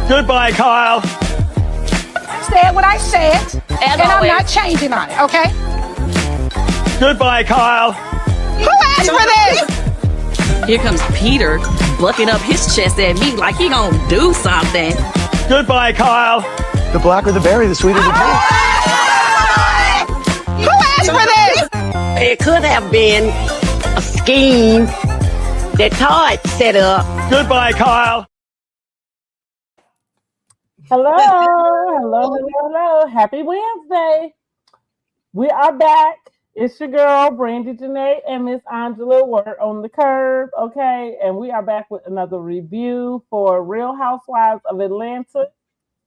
Goodbye, Kyle. Said what I said, and I'm not changing on it, okay? Goodbye, Kyle. Who asked for this? Here comes Peter bucking up his chest at me like he gonna do something. Goodbye, Kyle. The blacker the berry, the sweeter the taste. Who asked for this? It could have been a scheme that Todd set up. Goodbye, Kyle. Hello. Happy Wednesday. We are back. It's your girl, Brandy Janae, and Miss Angela. We're on the curve, okay? And we are back with another review for Real Housewives of Atlanta,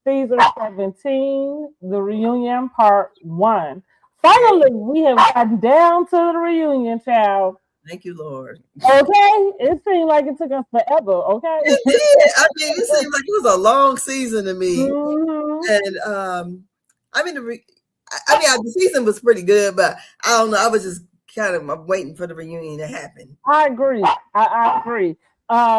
Season 17, The Reunion, Part 1. Finally, we have gotten down to the reunion, child. Thank you, Lord. Okay? It seemed like it took us forever, okay? It did. I mean, it seemed like it was a long season to me. Mm-hmm. And the season was pretty good, but I don't know. I was just kind of waiting for the reunion to happen. I agree. I agree.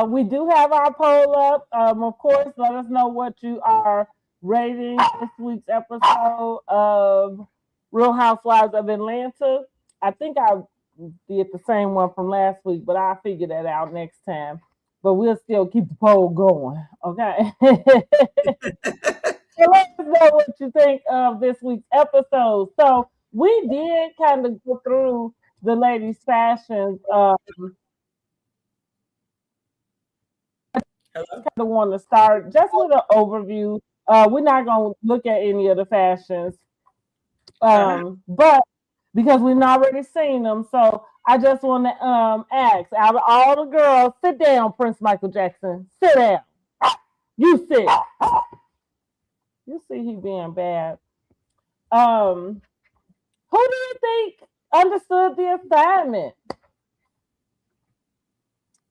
We do have our poll up. Of course, let us know what you are rating this week's episode of Real Housewives of Atlanta. I think I did the same one from last week, but I'll figure that out next time. But we'll still keep the poll going, okay? So let us know what you think of this week's episode. So we did kind of go through the ladies' fashions. I kind of want to start just with an overview. We're not going to look at any of the fashions, but because we've already seen them. So I just want to ask, out of all the girls, sit down, Prince Michael Jackson. Sit down. You sit. You see he being bad. Who do you think understood the assignment?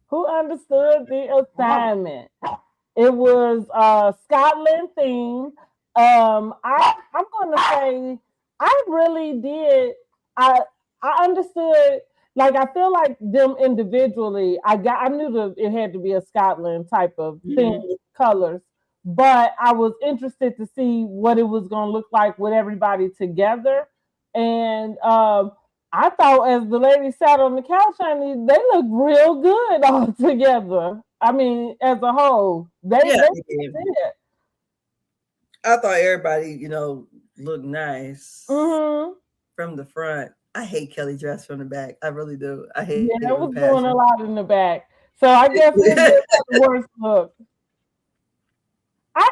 Who understood the assignment? It was Scotland theme. I'm gonna say I really did. I understood. Like I feel like them individually. I knew that it had to be a Scotland type of theme, colors. But I was interested to see what it was going to look like with everybody together. And I thought as the ladies sat on the couch, honey, they looked real good all together. I mean, as a whole, they did. I thought everybody, looked nice from the front. I hate Kelly dress from the back. I really do. I hate it. Yeah, it was doing a lot in the back. So I guess it was the worst look.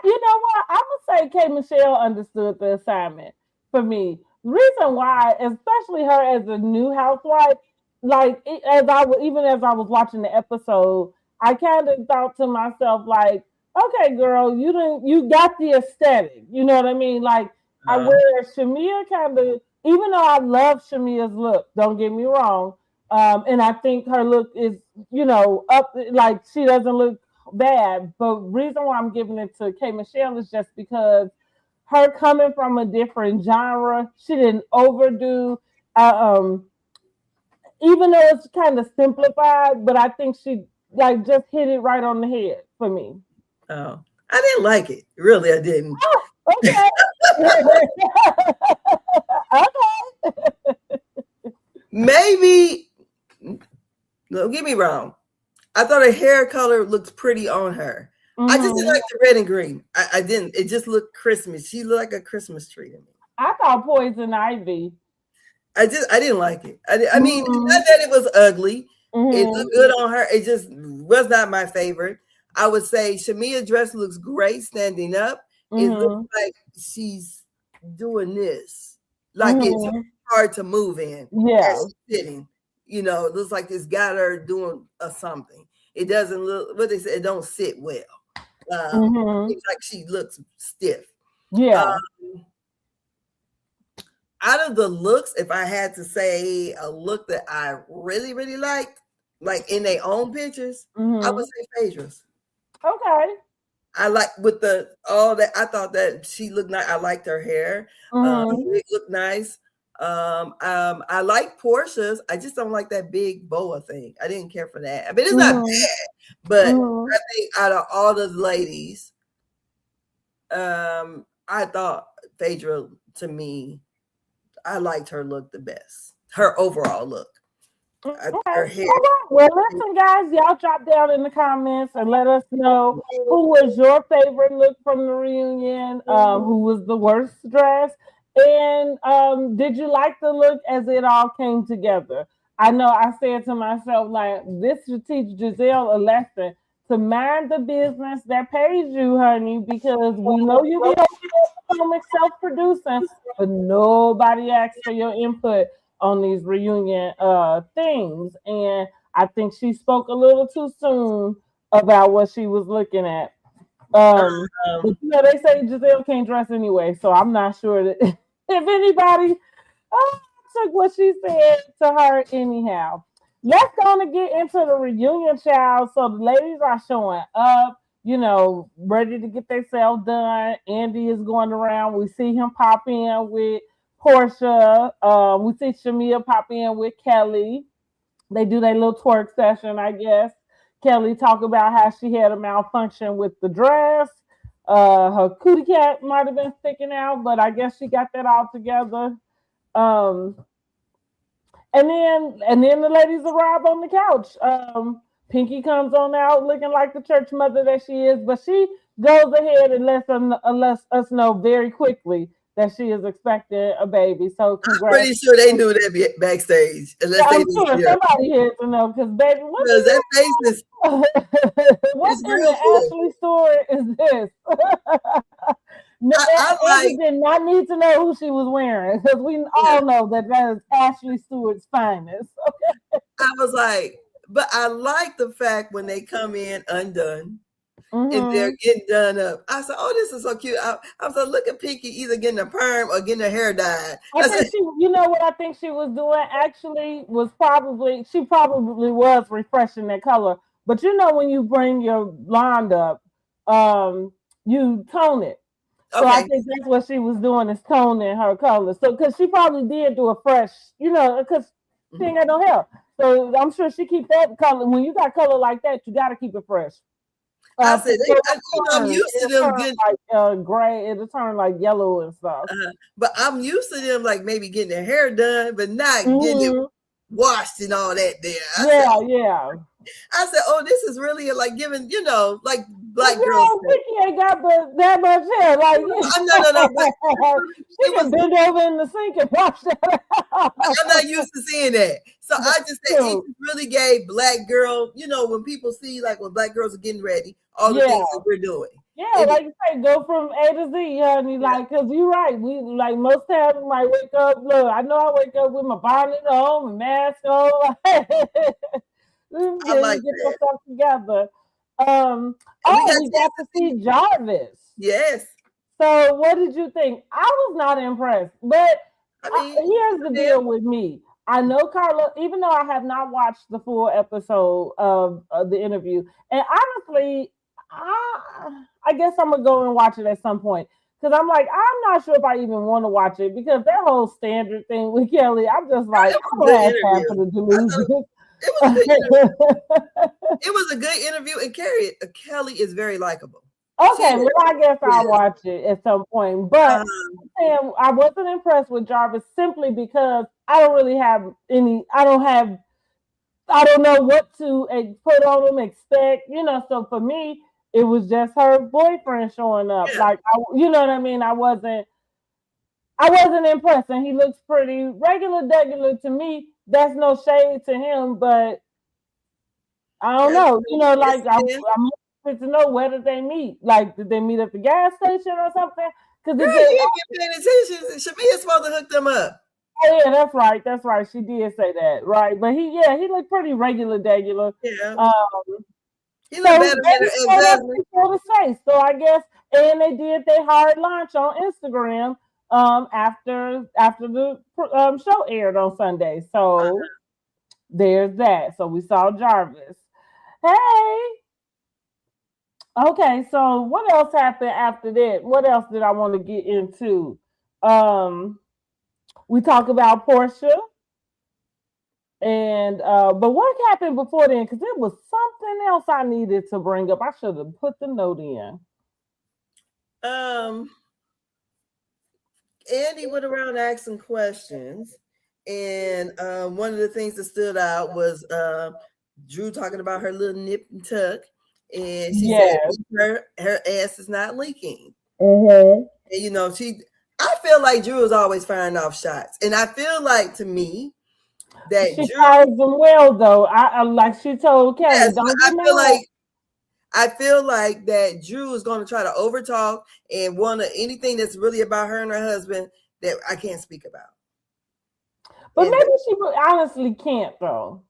You know what? I'm gonna say K. Michelle understood the assignment for me. The reason why, especially her as a new housewife, as I was watching the episode, I kind of thought to myself, like, okay, girl, you got the aesthetic. You know what I mean? Like, I wear Shamia kind of, even though I love Shamia's look, don't get me wrong, and I think her look is, up, like she doesn't look bad, but reason why I'm giving it to K. Michelle is just because her coming from a different genre, she didn't overdo, even though it's kind of simplified, but I think she just hit it right on the head for me. Oh, I didn't like it. Really, I didn't. Oh, okay. Okay. Maybe, don't get me wrong. I thought her hair color looked pretty on her. I just didn't like the red and green. I didn't. It just looked Christmas. She looked like a Christmas tree to me. I thought Poison Ivy. I didn't like it. I mean, not that it was ugly. It looked good on her. It just was not my favorite. I would say Shamia's dress looks great standing up. It looks like she's doing this. Like it's hard to move in. Yeah. Sitting. It looks like it's got her doing something. It doesn't look, what they say, it don't sit well. It's like she looks stiff. Yeah. Out of the looks, if I had to say a look that I really, really liked, like in their own pictures, I would say Phaedra's. Okay. I like with all that. I thought that she looked nice. I liked her hair. It looked nice. I like Portia's. I just don't like that big boa thing. I didn't care for that. I mean, it's not bad, but I think out of all the ladies, I thought Phaedra, to me, I liked her look the best. Her overall look. Her hair. Well, listen, guys, y'all drop down in the comments and let us know who was your favorite look from the reunion, who was the worst dressed, and did you like the look as it all came together? I know I said to myself, like, this should teach Giselle a lesson to mind the business that pays you, honey, because we know you be self-producing, but nobody asks for your input on these reunion things. And I think she spoke a little too soon about what she was looking at. But they say Giselle can't dress anyway, so I'm not sure that if anybody took what she said to her anyhow. Let's go and get into the reunion, child. So the ladies are showing up, ready to get themselves done. Andy is going around. We see him pop in with Portia. We see Shamia pop in with Kelly. They do their little twerk session, I guess. Kelly talk about how she had a malfunction with the dress. Her cootie cat might have been sticking out, but I guess she got that all together. And then the ladies arrive on the couch. Pinky comes on out looking like the church mother that she is, but she goes ahead and lets us know very quickly that she is expecting a baby. So congrats. I'm pretty sure they knew that backstage. I'm sure somebody here to know, because baby, that face is what in the Ashley story is this? I did not need to know who she was wearing, because we all know that is Ashley Stewart's finest. I was like, but I like the fact when they come in undone. And they're getting done up. I said, "Oh, this is so cute." I was like, "Look at Pinky either getting a perm or getting her hair dyed." I think what I think she was doing actually was she probably was refreshing that color. But when you bring your blonde up, you tone it. So I think that's what she was doing, is toning her color. So because she probably did do a fresh, because she ain't got no hair. So I'm sure she keep that color. When you got color like that, you got to keep it fresh. I said, I'm used to them getting like gray. It'll turn like yellow and stuff. But I'm used to them like maybe getting their hair done, but not getting it washed and all that there. Yeah. I said, "Oh, this is really like giving, like black girls." Vicky ain't got that much hair. Like, no. She can bend over in the sink and wash that out. I'm not used to seeing that. So I just said it really gave black girl, when people see like when black girls are getting ready, all the things that we're doing. Yeah, like you say, go from A to Z, honey. Like, because you're right. We like most times we might wake up. Look, I know I wake up with my bonnet on, my mask on. I like get that. stuff together. We got to see Jarvis. Yes. So what did you think? I was not impressed, but here's the deal with me. I know Carla, even though I have not watched the full episode of the interview, and honestly, I guess I'm gonna go and watch it at some point, because I'm like, I'm not sure if I even want to watch it, because that whole standard thing with Kelly, I'm just like, I don't have time for the delusion. It was a good interview, and Kelly is very likable. Okay, well, I guess I'll watch it at some point. But I wasn't impressed with Jarvis simply because I don't really have any. I don't know what to put on him, expect. So for me, it was just her boyfriend showing up. Yeah. Like, you know what I mean? I wasn't impressed, and he looks pretty regular to me. That's no shade to him, but I don't know. Like I'm interested to know, where did they meet? Like, did they meet at the gas station or something? Because you didn't get paying attention. Shamia's supposed to hook them up. Oh yeah, that's right. That's right. She did say that, right? But he looked pretty regular. Yeah. He looked better than So I guess, and they did their hard launch on Instagram after the show aired on Sunday. So there's that. So we saw Jarvis. Hey. Okay, so what else happened after that? What else did I want to get into? We talk about Portia. And but what happened before then? Because it was something else I needed to bring up. I should have put the note in. Andy went around asking questions, and one of the things that stood out was Drew talking about her little nip and tuck, and she said her ass is not leaking. Mm-hmm. And, you know, I feel like Drew is always firing off shots, and I feel like, to me, that she Drew fires them well though. I like she told Kelly, yes, don't I get feel mad. I feel like that Drew is going to try to overtalk and want anything that's really about her and her husband that I can't speak about. But And maybe she honestly can't though.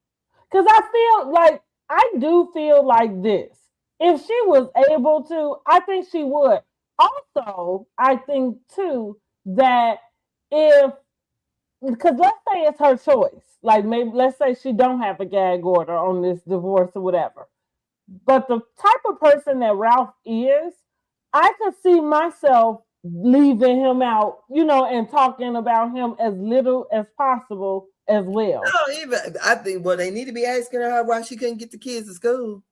Because I do feel like this. If she was able to, I think she would. Also, I think too that because let's say it's her choice. Like maybe let's say she don't have a gag order on this divorce or whatever. But the type of person that Ralph is, I could see myself leaving him out, and talking about him as little as possible as well. No, I think they need to be asking her why she couldn't get the kids to school.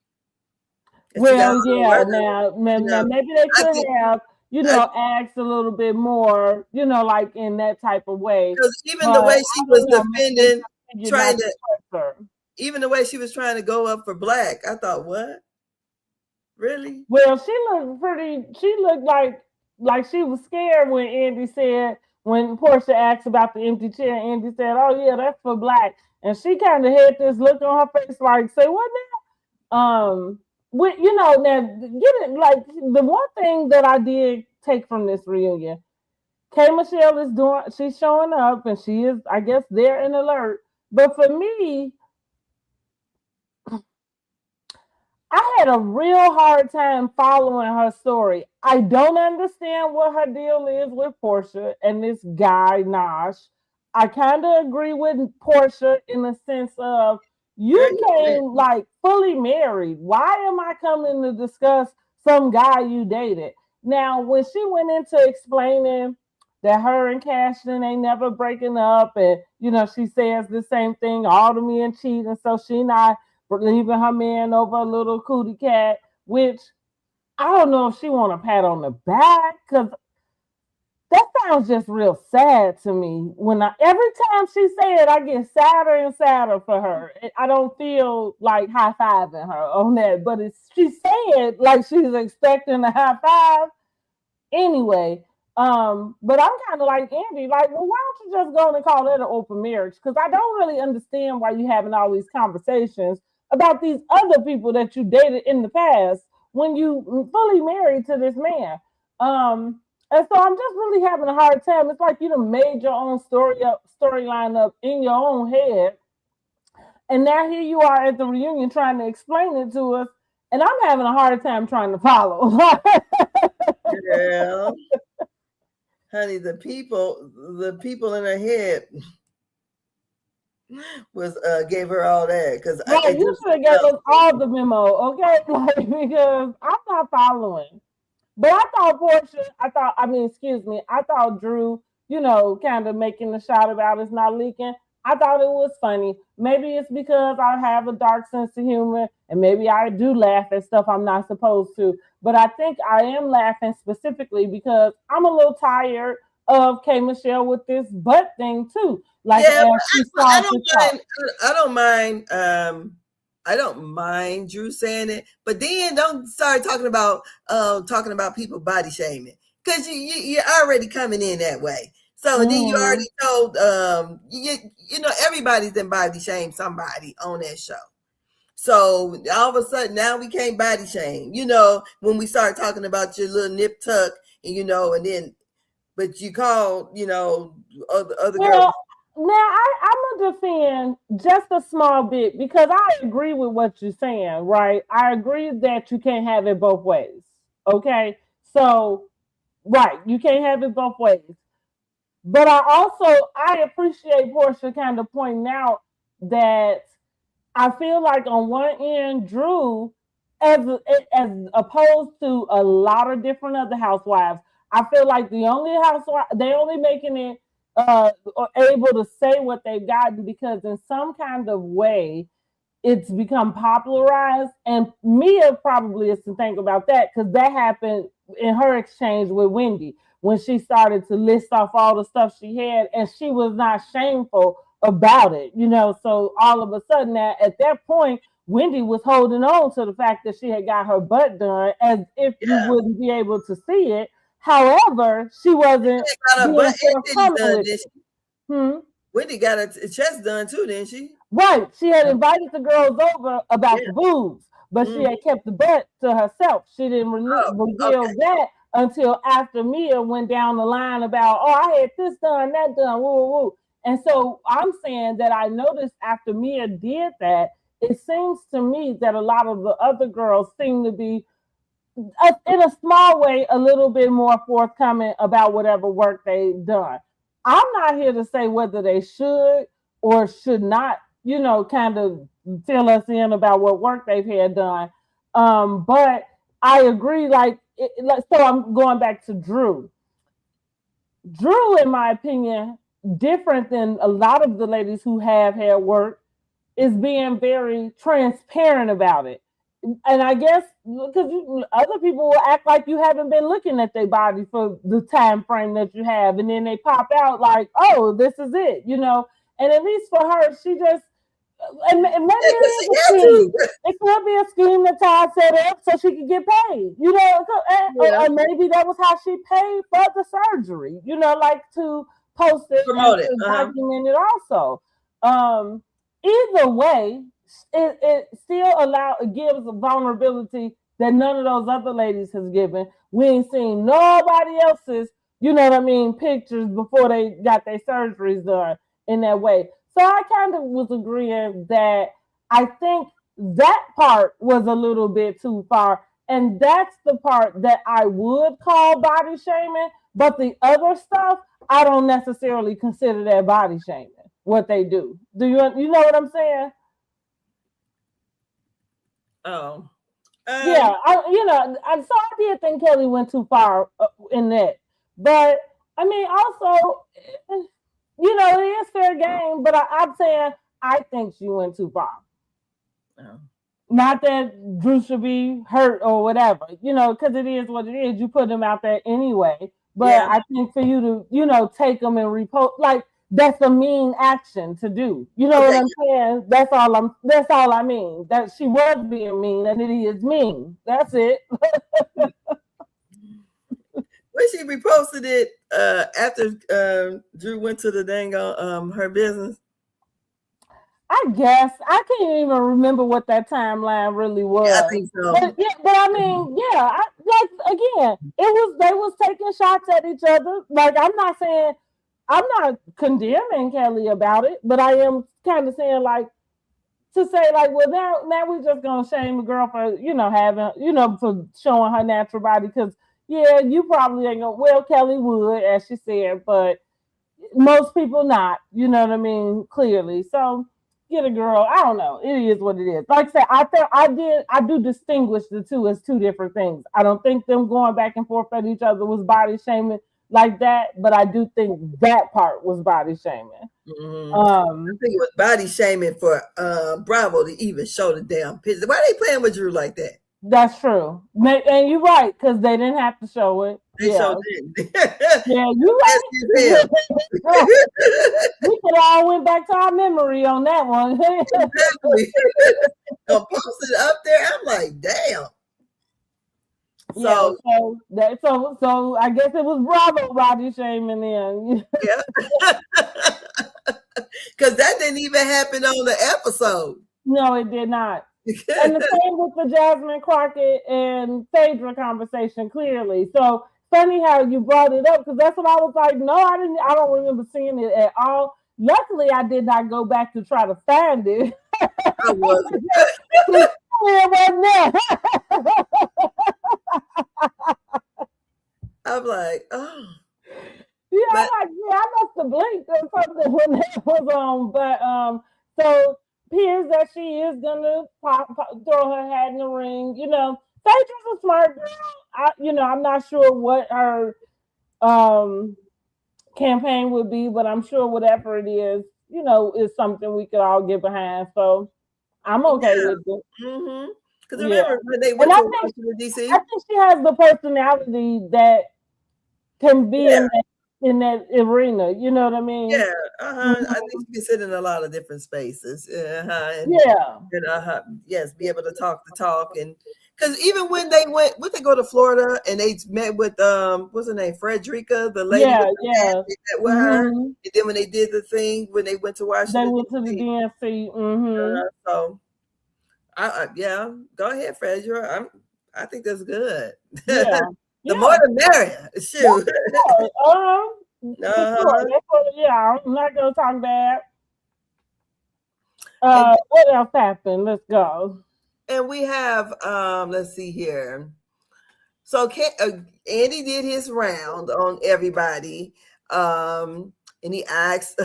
Well, yeah, now maybe they could have, asked a little bit more, like in that type of way. Because even the way she was defending, even the way she was trying to go up for Black, I thought, what? Really? Well, she looked like she was scared when Portia asked about the empty chair, Andy said, oh yeah, that's for Black. And she kind of had this look on her face like, say what now? Now the one thing that I did take from this reunion, K. Michelle she's showing up and she is, I guess, there and alert. But for me, I had a real hard time following her story. I don't understand what her deal is with Portia and this guy, Nash. I kind of agree with Portia in the sense of you came fully married. Why am I coming to discuss some guy you dated? Now, when she went into explaining that her and Cashlin ain't never breaking up, and she says the same thing, all the men cheat, and so she not leaving her man over a little cootie cat, which I don't know if she want a pat on the back, because that sounds just real sad to me. Every time she say it, I get sadder and sadder for her. I don't feel like high-fiving her on that, but she's saying like she's expecting a high five. Anyway, but I'm kind of like Andy, like, well, why don't you just go and call that an open marriage? Because I don't really understand why you're having all these conversations about these other people that you dated in the past when you fully married to this man. And so I'm just really having a hard time. It's like you done made your own storyline up in your own head. And now here you are at the reunion trying to explain it to us. And I'm having a hard time trying to follow. Girl. Honey, the people in her head was gave her all that because you should have gave us all the memo, okay? Because I'm not following. But I thought Drew, kind of making the shot about it's not leaking. I thought it was funny. Maybe it's because I have a dark sense of humor and maybe I do laugh at stuff I'm not supposed to. But I think I am laughing specifically because I'm a little tired of K. Michelle with this butt thing too. I don't mind Drew saying it, but then don't start talking about people body shaming because you're already coming in that way. So then you already told everybody's been body shame somebody on that show. So all of a sudden now we can't body shame. When we start talking about your little nip tuck and but you call other girls. Now, I'm going to defend just a small bit because I agree with what you're saying, right? I agree that you can't have it both ways, okay? So, right, you can't have it both ways. But I appreciate Portia kind of pointing out that I feel like on one end, Drew, as opposed to a lot of different other housewives, I feel like they only making it able to say what they've gotten because in some kind of way it's become popularized. And Mia probably is to think about that, because that happened in her exchange with Wendy when she started to list off all the stuff she had, and she was not shameful about it, So all of a sudden, at that point, Wendy was holding on to the fact that she had got her butt done as if you wouldn't be able to see it. However, she wasn't being forthcoming with it. Wendy got her chest done too, didn't she? Right. She had invited the girls over about the boobs, but she had kept the butt to herself. She didn't reveal that until after Mia went down the line about, I had this done, that done, woo, woo. And so I'm saying that I noticed after Mia did that, it seems to me that a lot of the other girls seem to be, in a small way, a little bit more forthcoming about whatever work they've done. I'm not here to say whether they should or should not, kind of fill us in about what work they've had done. But I agree, so I'm going back to Drew. Drew, in my opinion, different than a lot of the ladies who have had work, is being very transparent about it. And I guess because other people will act like you haven't been looking at their body for the time frame that you have, and then they pop out like, "Oh, this is it," And at least for her, she just and maybe it could be a scheme that Ty set up so she could get paid, or maybe that was how she paid for the surgery, to post it and document it also. Either way, it still gives a vulnerability that none of those other ladies has given. We ain't seen nobody else's, pictures before they got their surgeries done in that way. So I kind of was agreeing that I think that part was a little bit too far. And that's the part that I would call body shaming. But the other stuff, I don't necessarily consider that body shaming, what they do. Do you know what I'm saying? Oh. Yeah, I did think Kelly went too far in that. But, I mean, also, it is fair game, but I'm saying I think she went too far. Oh. Not that Drew should be hurt or whatever, because it is what it is. You put them out there anyway. But I think for you to, take them and repost, that's a mean action to do. You know what I'm saying? That's all I mean. That she was being mean and it is mean. That's it. When she reposted it after Drew went to the dang her business. I guess I can't even remember what that timeline really was. Yeah, I think so. But I mean, again, they was taking shots at each other. I'm not condemning Kelly about it, but I am kind of saying well, now we're just gonna shame the girl for having for showing her natural body, because you probably ain't gonna. Well, Kelly would, as she said, but most people not. You know what I mean? Clearly, so. Get a girl. I don't know. It is what it is. Like I said, I do distinguish the two as two different things. I don't think them going back and forth at each other was body shaming like that, but I do think that part was body shaming. Mm-hmm. I think it was body shaming for Bravo to even show the damn picture. Why are they playing with Drew like that? That's true. And you're right, because they didn't have to show it. They showed it. Yeah, you're right. We could all went back to our memory on that one. Exactly. Posted up there. I'm like, damn. So I guess it was Bravo body shaming then. Yeah. Because that didn't even happen on the episode. No, it did not. And the same with the Jasmine Crockett and Phaedra conversation, clearly. So funny how you brought it up, because that's what I was like, no, I don't remember seeing it at all. Luckily, I did not go back to try to find it. I wasn't. I'm like, oh. Yeah, I must have blinked or something when that was on. But so appears that she is gonna throw her hat in the ring. Phaedra's a smart girl. I'm not sure what her campaign would be, but I'm sure whatever it is, is something we could all get behind. So I'm okay with it. Mm-hmm. Because Yeah. remember when they went And I to think- Washington D.C. I think she has the personality that can be in that arena. You know what I mean? Yeah, I think she can sit in a lot of different spaces. And, Yeah. and yes, be able to talk the talk. And because even when they they go to Florida and they met with what's her name, Frederica, the lady Yeah, with the yeah. hat, they met with her. Mhm. And then when they did the thing when they went to Washington, They went to the DNC. so yeah, go ahead, Frederica. I think that's good. Yeah. The more the merrier. Shoot. Yeah, I'm not gonna talk bad. What else happened? Let's go. And we have let's see here. So Andy did his round on everybody. And he asked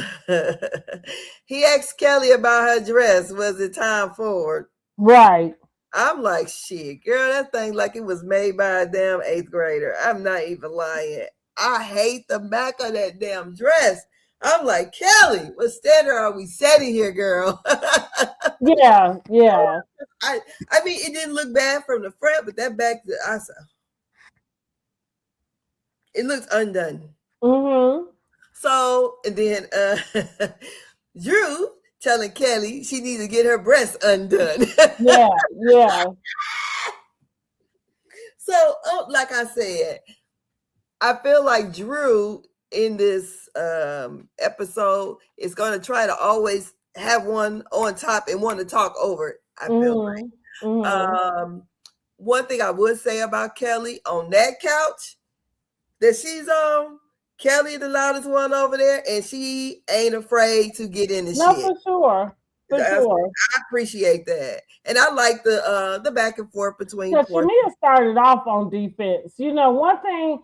Kelly about her dress. Was it time for it? Right. I'm like, shit, girl, that thing like it was made by a damn 8th grader. I'm not even lying. I hate the back of that damn dress. I'm like, Kelly, what standard are we setting here, girl? Yeah. I mean, it didn't look bad from the front, but that back, I saw it looks undone. Mm-hmm. So, and then Drew telling Kelly she needs to get her breasts undone. Yeah. So, like I said, I feel like Drew in this episode is going to try to always have one on top and want to talk over it. I feel like. One thing I would say about Kelly on that couch that she's on, Kelly the loudest one over there, and she ain't afraid to get in the shit. For sure. I appreciate that, and I like the back and forth between. Shamia started off on defense. You know, one thing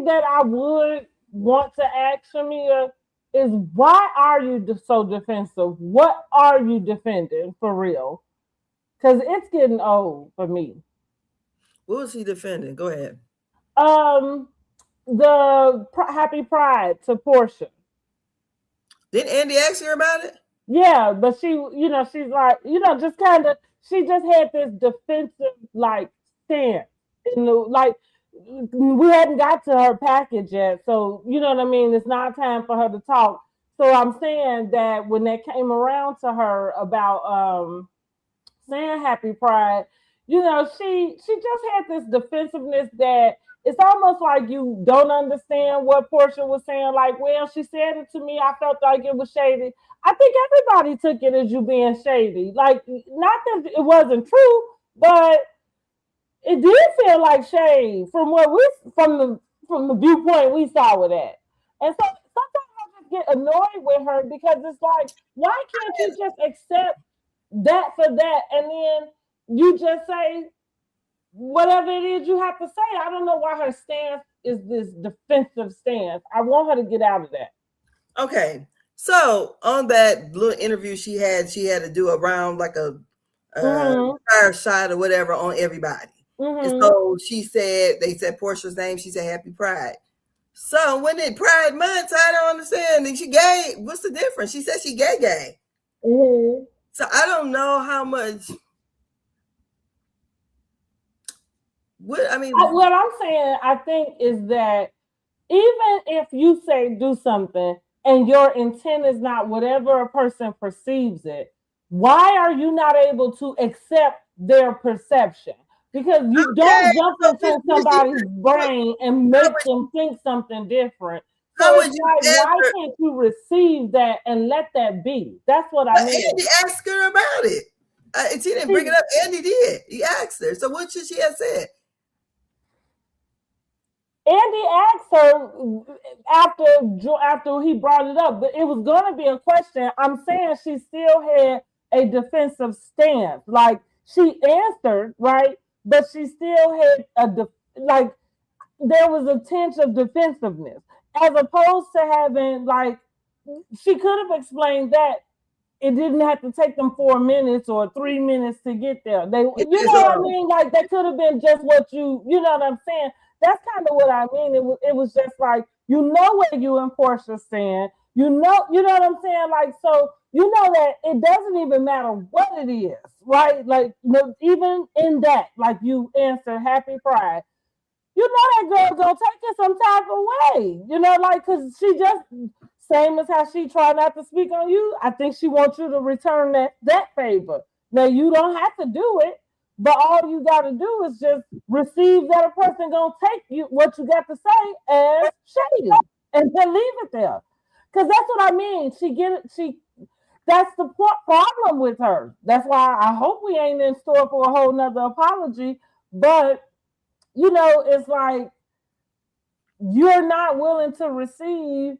that I would want to ask Shamia is, why are you so defensive? What are you defending for real? Because it's getting old for me. What was he defending? Go ahead. The Happy Pride to Portia. Didn't Andy ask her about it? Yeah, but she's like, just kind of, she just had this defensive like stance. Like we hadn't got to her package yet, so you know what I mean. It's not time for her to talk. So I'm saying that when that came around to her about saying Happy Pride, she just had this defensiveness that it's almost like you don't understand what Portia was saying. Like, well, she said it to me. I felt like it was shady. I think everybody took it as you being shady. Like, not that it wasn't true, but it did feel like shade from the viewpoint we saw with that. And so sometimes I just get annoyed with her because it's like, why can't you just accept that for that, and then you just say whatever it is you have to say? I don't know why her stance is this defensive stance. I want her to get out of that. Okay. So on that little interview she had to do around like a fire shot or whatever on everybody. And so they said Portia's name. She said Happy Pride. So when it Pride Month, I don't understand. And she gay. What's the difference? She said she gay. So I don't know how much. What I'm saying, I think, is that even if you say do something and your intent is not whatever a person perceives it, why are you not able to accept their perception? Because you don't jump into somebody's brain and make them think something different. So it's like, why can't you receive that and let that be? That's what I mean. Andy asked her about it. She didn't bring it up. Andy did. He asked her. So what should she have said? Andy asked her after he brought it up, but it was going to be a question. I'm saying she still had a defensive stance. Like, she answered, right? But she still had there was a tinge of defensiveness, as opposed to having, like, she could have explained that it didn't have to take them 4 minutes or 3 minutes to get there. You know what I mean? Like, that could have been just what you know what I'm saying? That's kind of what I mean. It was just like, where you and Portia stand. You know what I'm saying? Like, so you know that it doesn't even matter what it is, right? Like, even in that, like you answer Happy Pride, you know that girl gonna take it some type of way, like, cause she just same as how she try not to speak on you. I think she wants you to return that favor. Now you don't have to do it, but all you got to do is just receive that a person gonna take you what you got to say as shady, and then leave it there. Cause that's what I mean. That's the problem with her. That's why I hope we ain't in store for a whole nother apology. But it's like you're not willing to receive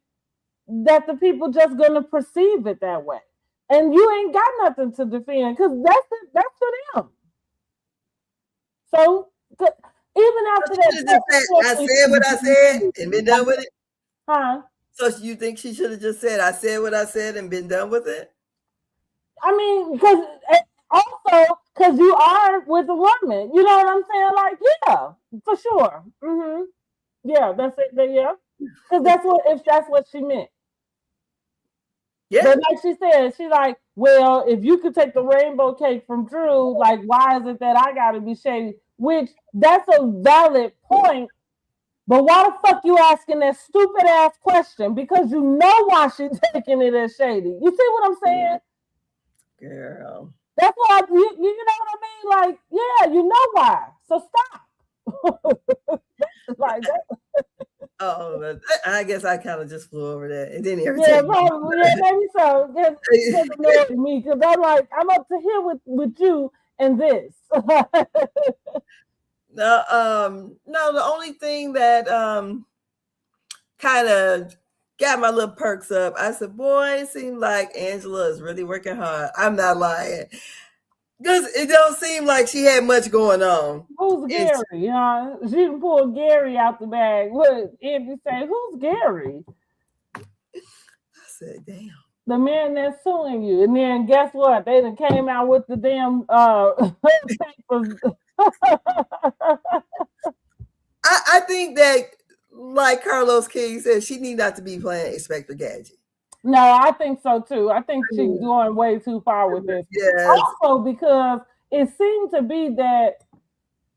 that the people just gonna perceive it that way, and you ain't got nothing to defend because that's for them. So even after that, I said what I said and been done with it. Huh? So you think she should have just said, "I said what I said" and been done with it? I mean, because you are with a woman, you know what I'm saying? Like, yeah, for sure. Mm-hmm. Yeah, that's it. Yeah, because if that's what she meant. Yeah. But like she said, she like, well, if you could take the rainbow cake from Drew, like, why is it that I got to be shady? Which that's a valid point. But why the fuck you asking that stupid ass question? Because you know why she's taking it as shady. You see what I'm saying? Girl. That's why you know what I mean? Like, yeah, you know why. So stop. Like that. Oh, I guess I kind of just flew over that. It didn't irritate me. Probably. Yeah, maybe so. Just annoyed me because I'm up to here with you and this. No, the only thing that kind of got my little perks up, I said, boy, it seems like Angela is really working hard. I'm not lying. Because it don't seem like she had much going on. Who's Gary? She didn't pull Gary out the bag. What Andy say? Who's Gary? I said, damn. The man that's suing you. And then guess what? They done came out with the damn papers. I think that, like Carlos King said, she need not to be playing Inspector Gadget. No, I think so too. I think she's going way too far with this. Yes. Also, because it seemed to be that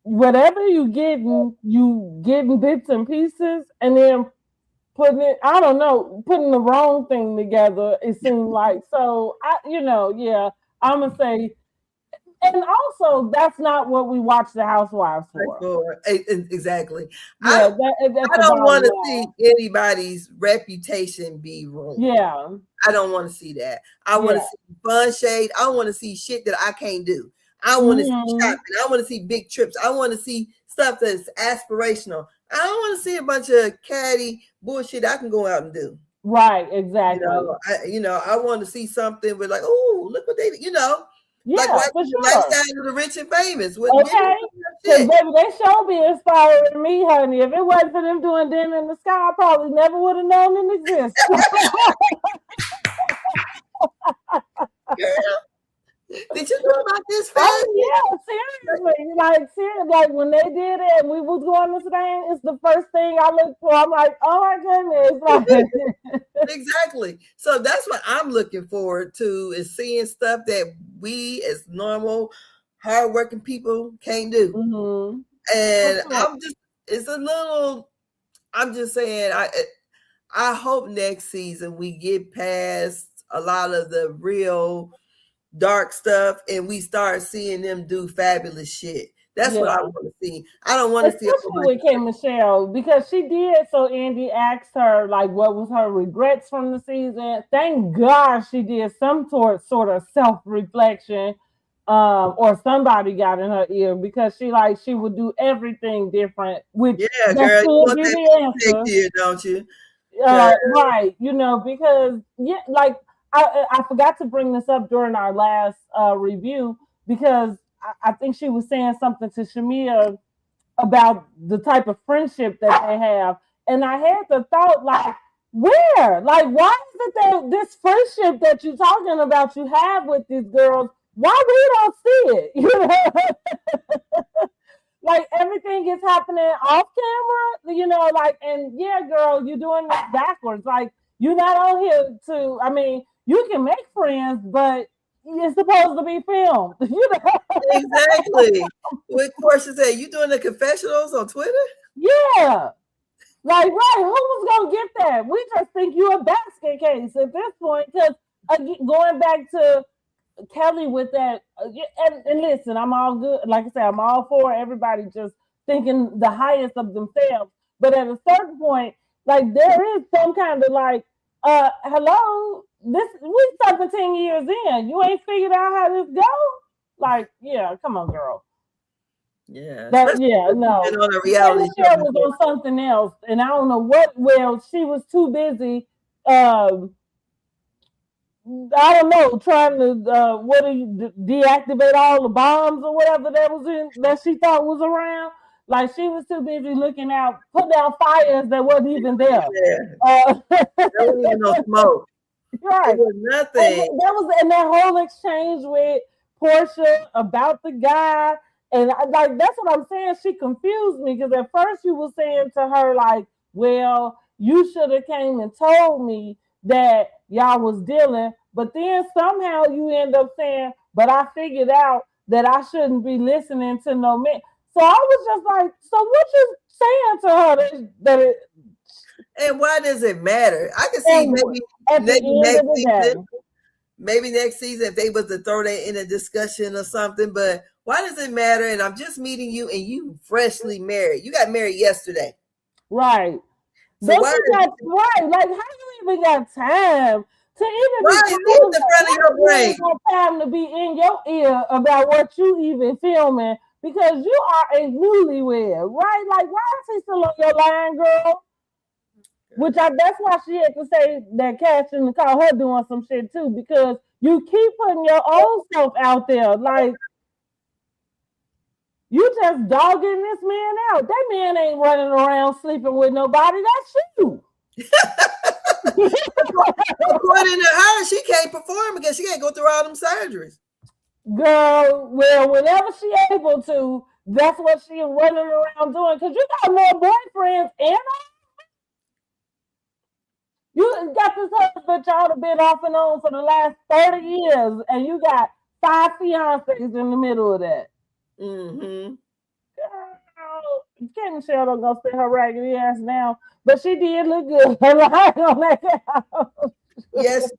whatever you getting bits and pieces, and then putting the wrong thing together. It seemed like so. I'm gonna say. And also, that's not what we watch the Housewives for. Exactly. Yeah, I don't want to see anybody's reputation be ruined. Yeah. I don't want to see that. I want to see fun shade. I want to see shit that I can't do. I want to see shopping. I want to see big trips. I want to see stuff that's aspirational. I don't want to see a bunch of catty bullshit I can go out and do. Right, exactly. I want to see something with like, oh, look what they, Yeah, like for sure. Lifestyle of the rich and famous. Okay, because baby, they sure be inspiring me, honey. If it wasn't for them doing Dinner in the Sky, I probably never would have known it existed. Did you know about this film? Oh, yeah, seriously. Like when they did it and we was going to Spain, it's the first thing I looked for. I'm like, oh my goodness. Exactly. So that's what I'm looking forward to, is seeing stuff that we as normal, hardworking people can't do. Mm-hmm. And I'm just saying, I hope next season we get past a lot of the real dark stuff and we start seeing them do fabulous shit. That's what I want to see. I don't want to see, especially with K. Michelle, because she did. So Andy asked her like what was her regrets from the season. Thank God she did some sort of self-reflection, or somebody got in her ear, because she would do everything different. Which girl, you want that here, don't you? Right, because I forgot to bring this up during our last review, because I think she was saying something to Shamia about the type of friendship that they have. And I had the thought, like, where? Like, why is it that this friendship that you're talking about you have with these girls, why we don't see it? Like, everything is happening off camera, and yeah, girl, you're doing it backwards. Like, You're not on here to, I mean, you can make friends, but it's supposed to be filmed. You know? Exactly. What Portia said, you doing the confessionals on Twitter? Yeah. Like, right, who was going to get that? We just think you're a basket case at this point. Because going back to Kelly with that, and listen, I'm all good. Like I said, I'm all for everybody just thinking the highest of themselves. But at a certain point, like there is some kind of like, hello, we 17 years in. You ain't figured out how this goes? Like, yeah, come on, girl. Yeah. No. On a reality show was on something else, and I don't know what. Well, she was too busy. I don't know, trying to deactivate all the bombs or whatever that she thought was around. Like she was too busy looking out, putting out fires that wasn't even there. There wasn't even no smoke. Right. It was nothing. And that whole exchange with Portia about the guy. And that's what I'm saying. She confused me because at first you were saying to her, like, well, you should have came and told me that y'all was dealing. But then somehow you end up saying, but I figured out that I shouldn't be listening to no man. So I was just like, so what you saying to her that it, and why does it matter? I can see maybe next season if they was to throw that in a discussion or something, but why does it matter? And I'm just meeting you and you freshly married. You got married yesterday. Right. So right. Like how you even got time to even the front of your brain? Time to be in your ear about what you even filming because you are a newlywed, right? Like why is he still on your line, girl? That's why she had to say that Cash and call her doing some shit too, because you keep putting your own self out there. Like, you just dogging this man out. That man ain't running around sleeping with nobody. That's you. According to her, she can't perform because she can't go through all them surgeries. Girl, well, whenever she able to, that's what she running around doing. Because you got more boyfriends and you got this husband y'all have been off and on for the last 30 years, and you got 5 fiancés in the middle of that. Mm-hmm. Girl, Michelle don't go sit her raggedy ass down, but she did look good. On that yes.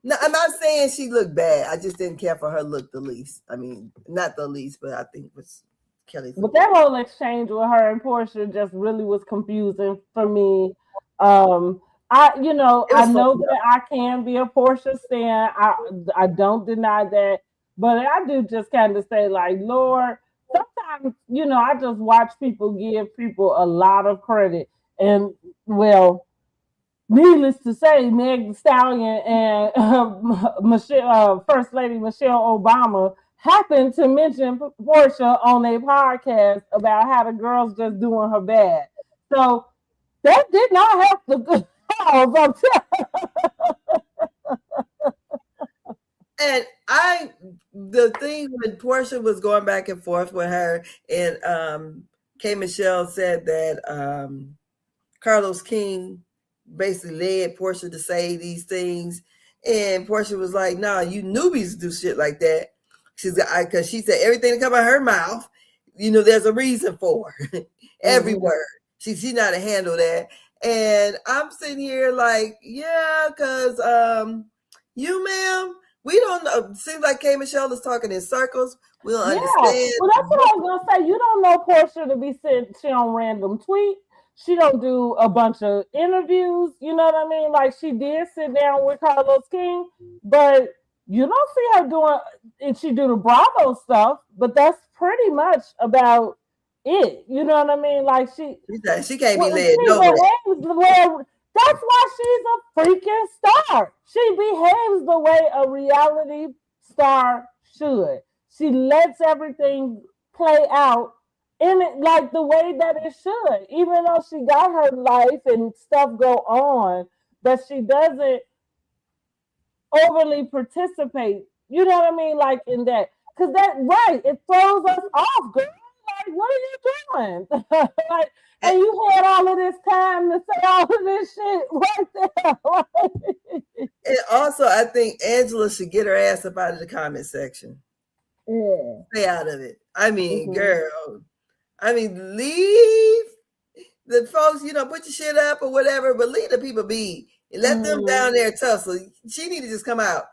No, I'm not saying she looked bad. I just didn't care for her look the least. I mean, not the least, but I think it was Kelly's. But that whole exchange with her and Portia just really was confusing for me. I know that I can be a Portia stan. I don't deny that, but I do just kind of say, like, Lord, sometimes, I just watch people give people a lot of credit. And, well, needless to say, Meg Thee Stallion and First Lady Michelle Obama happened to mention Portia on a podcast about how the girl's just doing her bad. So that did not have to And the thing when Portia was going back and forth with her, and K. Michelle said that Carlos King basically led Portia to say these things, and Portia was like, "Nah, you newbies do shit like that." Because she said everything that come out of her mouth, there's a reason for every word. She's not to handle that. And I'm sitting here like, yeah, because you, ma'am, we don't know. Seems like K. Michelle is talking in circles. We don't understand. Well, that's what I was gonna say. You don't know Portia to be sitting on random tweets. She don't do a bunch of interviews. You know what I mean? Like she did sit down with Carlos King, but you don't see her doing. And she do the Bravo stuff, but that's pretty much about it. You know what I mean? Like she can't be led nowhere. That's why she's a freaking star. She behaves the way a reality star should. She lets everything play out in it like the way that it should. Even though she got her life and stuff go on, but she doesn't overly participate. You know what I mean? Like in that. Because it throws us off, girl. Like, what are you doing? Like, And you had all of this time to say all of this shit right there. And also, I think Angela should get her ass up out of the comment section. Yeah. Stay out of it. I mean, girl. I mean, leave the folks, put your shit up or whatever, but leave the people be. And let them down there tussle. She need to just come out.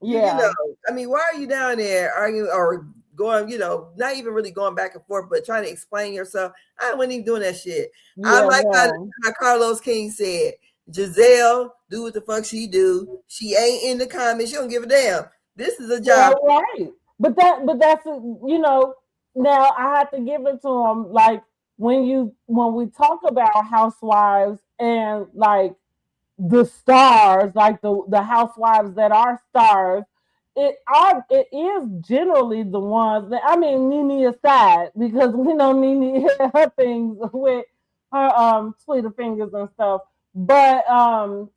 Yeah. I mean, why are you down there arguing or going, not even really going back and forth, but trying to explain yourself? I wasn't even doing that shit. Yeah, I like how Carlos King said, Giselle, do what the fuck she do. She ain't in the comments. She don't give a damn. This is a job. Yeah, right. But that's now I have to give it to them. Like when we talk about housewives and like the stars, like the housewives that are stars, it is generally the ones that, I mean, Nene aside, because we know Nene had her things with her Twitter fingers and stuff. But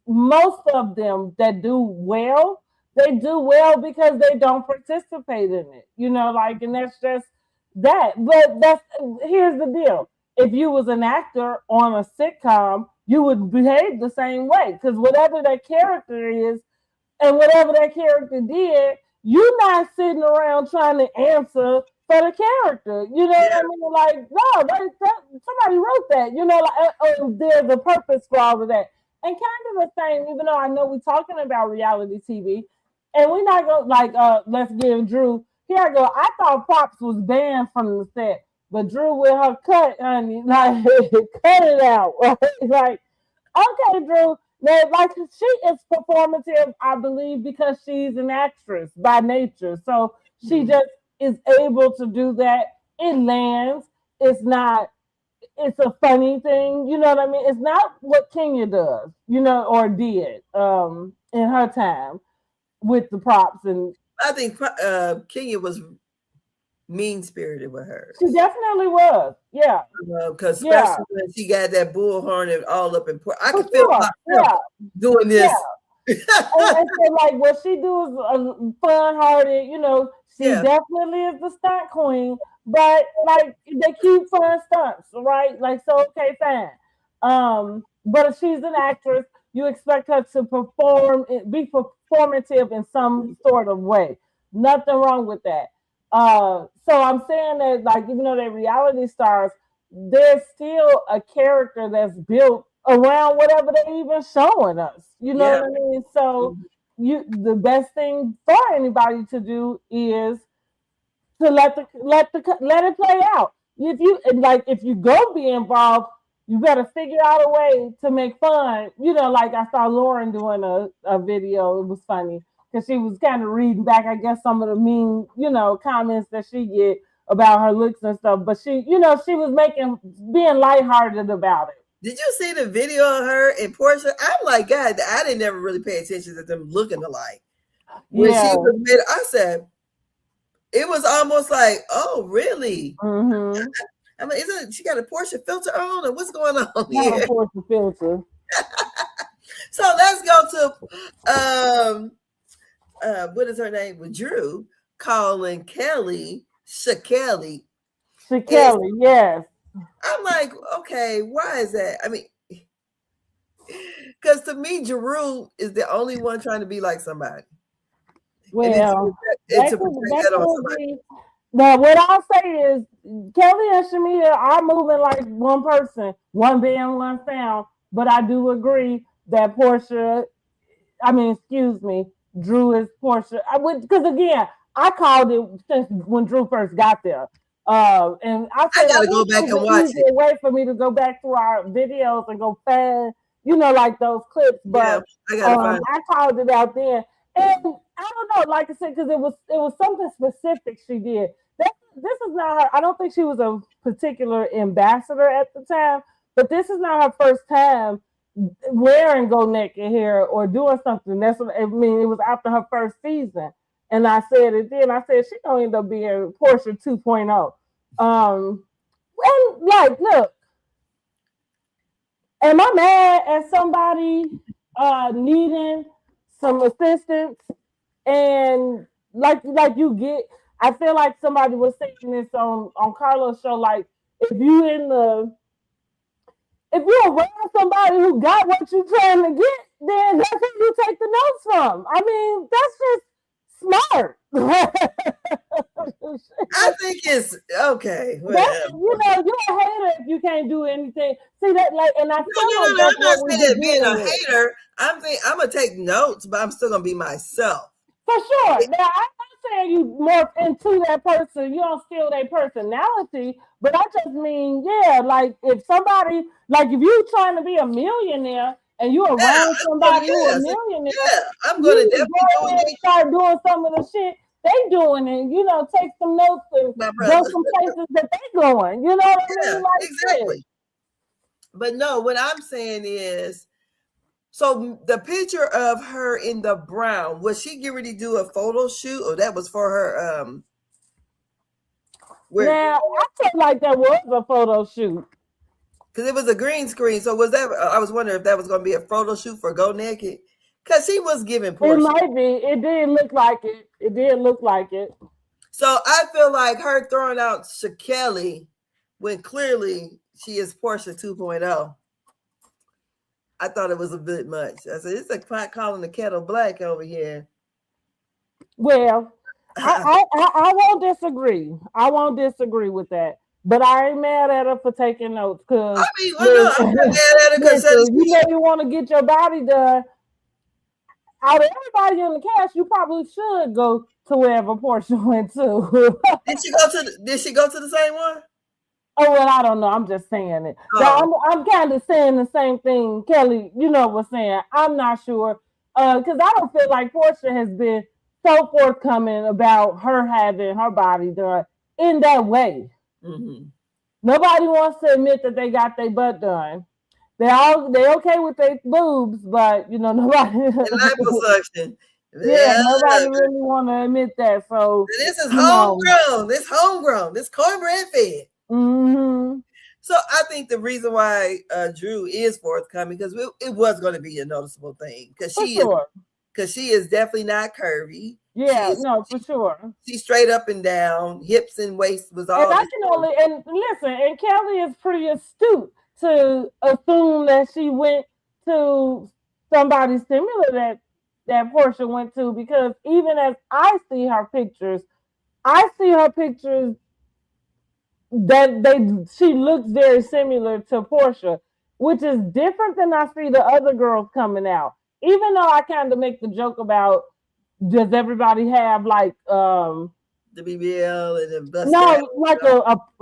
most of them that do well, they do well because they don't participate in it, and that's just that. But here's the deal. If you was an actor on a sitcom, you would behave the same way, because whatever that character is and whatever that character did, you're not sitting around trying to answer for the character. You know what I mean? Like, no, somebody wrote that, there's a purpose for all of that. And kind of the same, even though I know we're talking about reality TV, and we're not going to, let's give Drew, here I go. I thought Pops was banned from the set, but Drew with her cut, honey, like, cut it out, right? Like, okay, Drew, now, like, she is performative, I believe, because she's an actress by nature. So she just is able to do that. It lands. It's a funny thing. You know what I mean? It's not what Kenya does, or did in her time with the props. And I think Kenya was mean-spirited with her. She definitely was. Yeah. Because especially when she got that bullhorn and all up in I could feel myself doing this. Yeah. and so, like, what she do is fun-hearted, she definitely is the stunt queen, but, like, they keep fun stunts, right? Like, so, okay, fine. But if she's an actress, you expect her to be performative in some sort of way. Nothing wrong with that. So I'm saying that, like, even though they're reality stars, there's still a character that's built around whatever they're even showing us. You know what I mean? So the best thing for anybody to do is to let it play out. If you go be involved, you better figure out a way to make fun. Like I saw Lauren doing a video. It was funny, because she was kind of reading back, I guess, some of the mean, comments that she get about her looks and stuff. But she, she was being lighthearted about it. Did you see the video of her and Portia? I'm like, God, I didn't never really pay attention to them looking alike. When she was made, I said, it was almost like, oh, really? Mm-hmm. I mean, she got a Portia filter on, or what's going on here? Not a Portia filter. So let's go to what is her name? With Drew calling Kelly Shakelly. Shakelly, yes. I'm like, okay, why is that? I mean, because to me, Drew is the only one trying to be like somebody. Well, now what I'll say is Kelly and Shamia are moving like one person, one band, one sound. But I do agree that Drew is Portia. Because again, I called it since when Drew first got there. And I gotta go back and watch it. A way for me to go back through our videos and go find, like those clips. But I called it out there, and I don't know, like I said, because it was something specific she did. This is not her. I don't think she was a particular ambassador at the time, but this is not her first time wearing go naked hair or doing something. It was after her first season. And I said it then. I said she gonna end up being Portia 2.0. And like, look, am I mad at somebody needing some assistance? And like you get, I feel like somebody was saying this on Carlos' show. Like, if you in the if you're around somebody who got what you're trying to get, then that's who you take the notes from. I mean, that's just smart. I think it's okay. You're a hater if you can't do anything. See that, like, and I feel like that's I'm not what saying we're being a doing. hater. I'm gonna take notes, but I'm still gonna be myself. For sure. Now, I'm not saying you morph into that person. You don't steal their personality, but I just mean, yeah, like if somebody, like if you trying to be a millionaire and you around somebody who's a millionaire, I'm gonna definitely start doing some of the shit they doing, and take some notes and go some places that they going. You know what I mean? Like, exactly. But no, what I'm saying is, so the picture of her in the brown, was she getting ready to do a photo shoot, or that was for her? Now I felt like that was a photo shoot because it was a green screen. So was that? I was wondering if that was going to be a photo shoot for Go Naked, because she was giving Portia. It might be. It did look like it. It did look like it. So I feel like her throwing out Shakeli when clearly she is Portia 2.0. I thought it was a bit much. I said, it's like pot calling the kettle black over here. Well, I won't disagree. I won't disagree with that. But I ain't mad at her for taking notes. Cause I'm not mad at her because you want to get your body done. Out of everybody in the cast, you probably should go to wherever Portia went to. Did she go to the same one? Oh, well, I don't know. I'm just saying it. So I'm kind of saying the same thing Kelly, was saying. I'm not sure. Because I don't feel like Portia has been so forthcoming about her having her body done in that way. Mm-hmm. Nobody wants to admit that they got their butt done. They okay with their boobs, but nobody. Liposuction. Yeah, nobody really want to admit that. So this is homegrown. This homegrown. This cornbread fed. Mm-hmm. So I think the reason why Drew is forthcoming, because it was going to be a noticeable thing, because she is definitely not curvy. Yeah, for sure. She's straight up and down, hips and waist was all. And listen, and Kelly is pretty astute to assume that she went to somebody similar that Portia went to, because even as I see her pictures that she looks very similar to Portia, which is different than I see the other girls coming out. Even though I kind of make the joke about, does everybody have like the BBL and the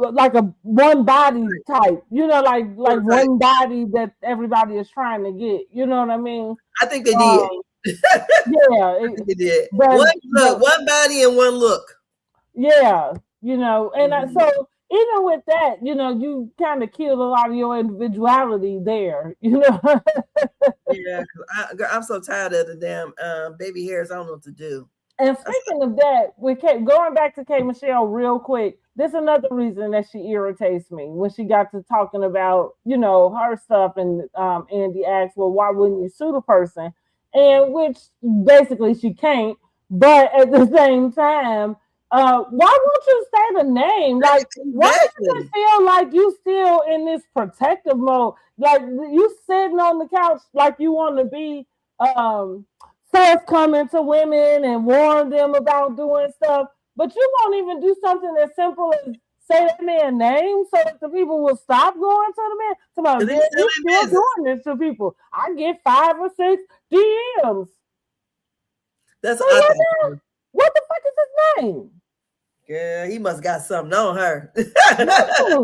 like a one body type, like one body that everybody is trying to get. You know what I mean? I think they did. Yeah, they did. One body and one look. Yeah, and so even with that, you kind of killed a lot of your individuality there, Yeah, I'm so tired of the damn baby hairs. I don't know what to do. And speaking of that, going back to K. Michelle real quick, this is another reason that she irritates me when she got to talking about, her stuff, and Andy asked, well, why wouldn't you sue the person? And which basically she can't, but at the same time, why won't you say the name? Like, why does it feel like you still in this protective mode? Like you sitting on the couch like you want to be forthcoming to women and warn them about doing stuff, but you won't even do something as simple as say that man's name so that the people will stop going to the man. Somebody, you're still doing this to people. I get 5 or 6 DMs. That's what the fuck is his name? Yeah, he must got something on her. Because I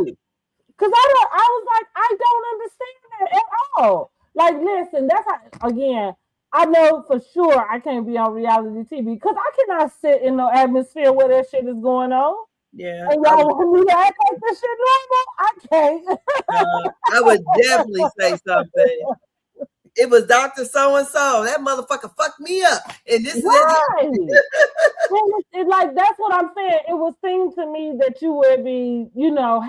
was like, I don't understand that at all. Like, listen, that's how, again, I know for sure I can't be on reality TV because I cannot sit in no atmosphere where that shit is going on. Yeah. And y'all want me to act like this shit normal? I can't. I would definitely say something. It was Dr. So-and-so. That motherfucker fucked me up. And this right. It's like, that's what I'm saying. It would seem to me that you would be,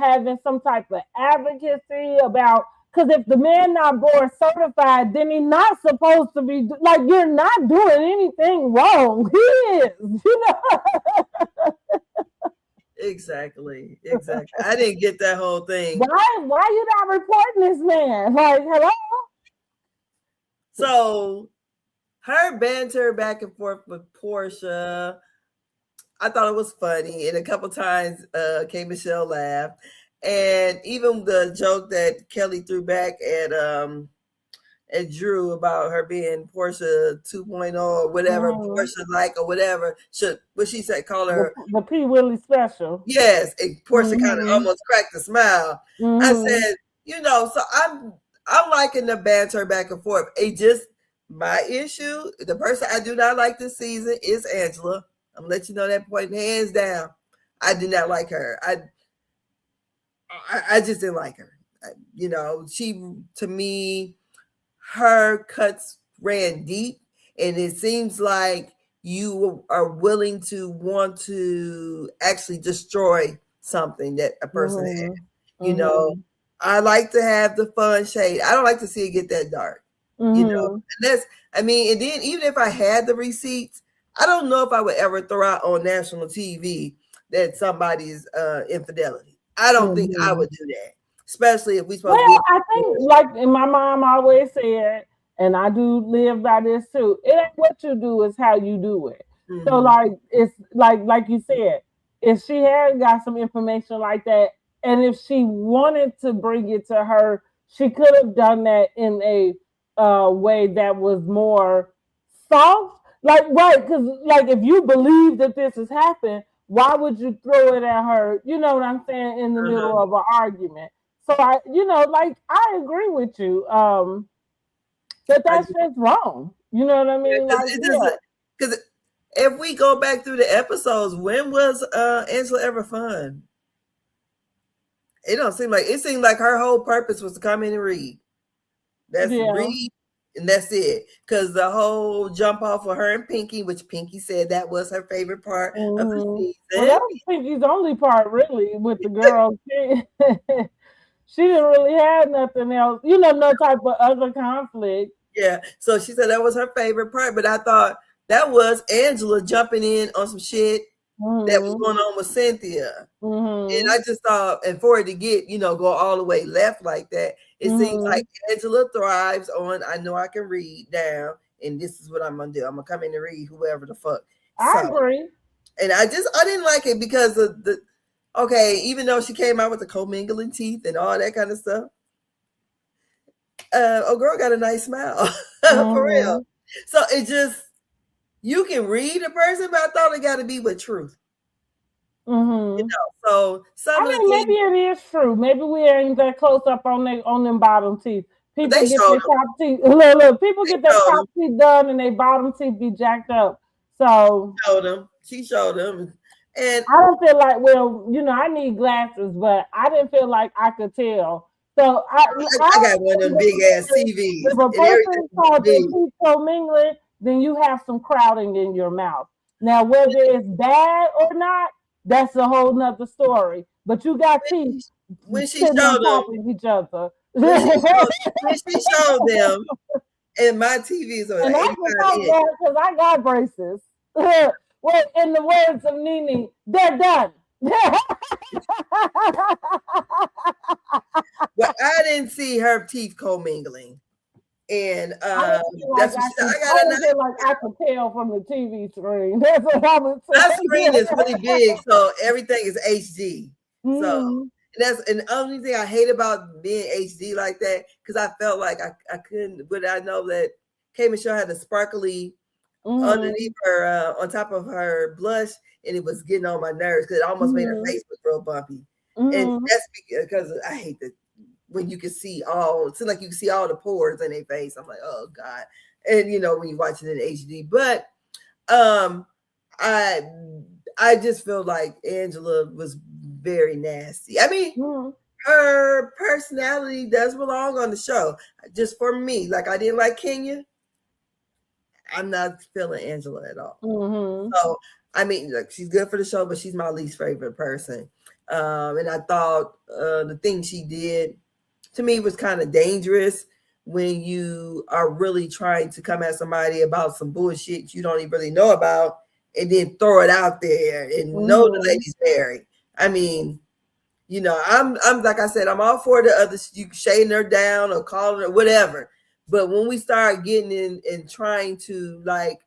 having some type of advocacy about, because if the man not board certified, then he's not supposed to be, like, you're not doing anything wrong. He is, Exactly. I didn't get that whole thing. Why you not reporting this man? Like, hello? So her banter back and forth with Portia, I thought it was funny. And a couple times K. Michelle laughed. And even the joke that Kelly threw back at Drew about her being Portia 2.0 or whatever, Portia like or whatever. What she said, call her the P. Willie special. Yes, and Portia kind of almost cracked a smile. I said, so I'm liking the banter back and forth. It just my issue. The person I do not like this season is Angela. I'm gonna let you know that point, hands down. I did not like her. I just didn't like her. She, to me, her cuts ran deep, and it seems like you are willing to want to actually destroy something that a person had. I like to have the fun shade. I don't like to see it get that dark. And then even if I had the receipts, I don't know if I would ever throw out on national TV that somebody's infidelity. I don't think I would do that, especially if we supposed to be. I think, like my mom always said, and I do live by this too. It ain't what you do, it's how you do it. So, like, it's like you said, if she had got some information like that, and if she wanted to bring it to her, she could have done that in a way that was more soft. Like, right, because like if you believe that this has happened, why would you throw it at her? You know what I'm saying? In the middle of an argument. So I agree with you. That's just wrong. You know what I mean? Because if we go back through the episodes, when was Angela ever fun? It seemed like her whole purpose was to come in and read. Read, and that's it. Because the whole jump off of her and Pinky, which Pinky said that was her favorite part of the season. Well, that was Pinky's only part, really, with the girls. She didn't really have nothing else, no type of other conflict. Yeah, so she said that was her favorite part, but I thought that was Angela jumping in on some shit that was going on with Cynthia. And I just thought, and for it to get, go all the way left like that, it seems like Angela thrives on, I know I can read down, and this is what I'm going to do. I'm going to come in and read whoever the fuck. I agree. And I didn't like it because of even though she came out with the commingling teeth and all that kind of stuff, girl got a nice smile for real. So it just, you can read a person, but I thought it got to be with truth. So maybe it is true. Maybe we ain't that close up on them bottom teeth. People get their top teeth. Look, people get their top teeth done and their bottom teeth be jacked up. So she showed them. And I don't feel like, I need glasses, but I didn't feel like I could tell. So I got one of them big ass TVs. If a person called their teeth commingling, then you have some crowding in your mouth. Now, whether it's bad or not, that's a whole nother story. But you got teeth when she showed them each other. When she showed them, and my TVs are and 85 because I got braces. Well, in the words of Nene, they're done. Well, I didn't see her teeth commingling. And I could tell from the TV screen. That's what I was saying. That screen is really big, so everything is HD. So and the only thing I hate about being HD like that, because I felt like I couldn't, but I know that K. Michelle had a sparkly underneath her, on top of her blush, and it was getting on my nerves because it almost made her face look real bumpy. And that's because I hate that when you can see it seems like you can see all the pores in their face. I'm like, oh God. And when you watch it in HD, but I just feel like Angela was very nasty. I mean, her personality does belong on the show. Just for me, like I didn't like Kenya. I'm not feeling Angela at all. So I mean, like she's good for the show, but she's my least favorite person. And I thought the thing she did to me was kind of dangerous when you are really trying to come at somebody about some bullshit you don't even really know about, and then throw it out there and know the lady's married. I mean, you know, I'm like I said, I'm all for the others, you shading her down or calling her whatever. But when we start getting in and trying to like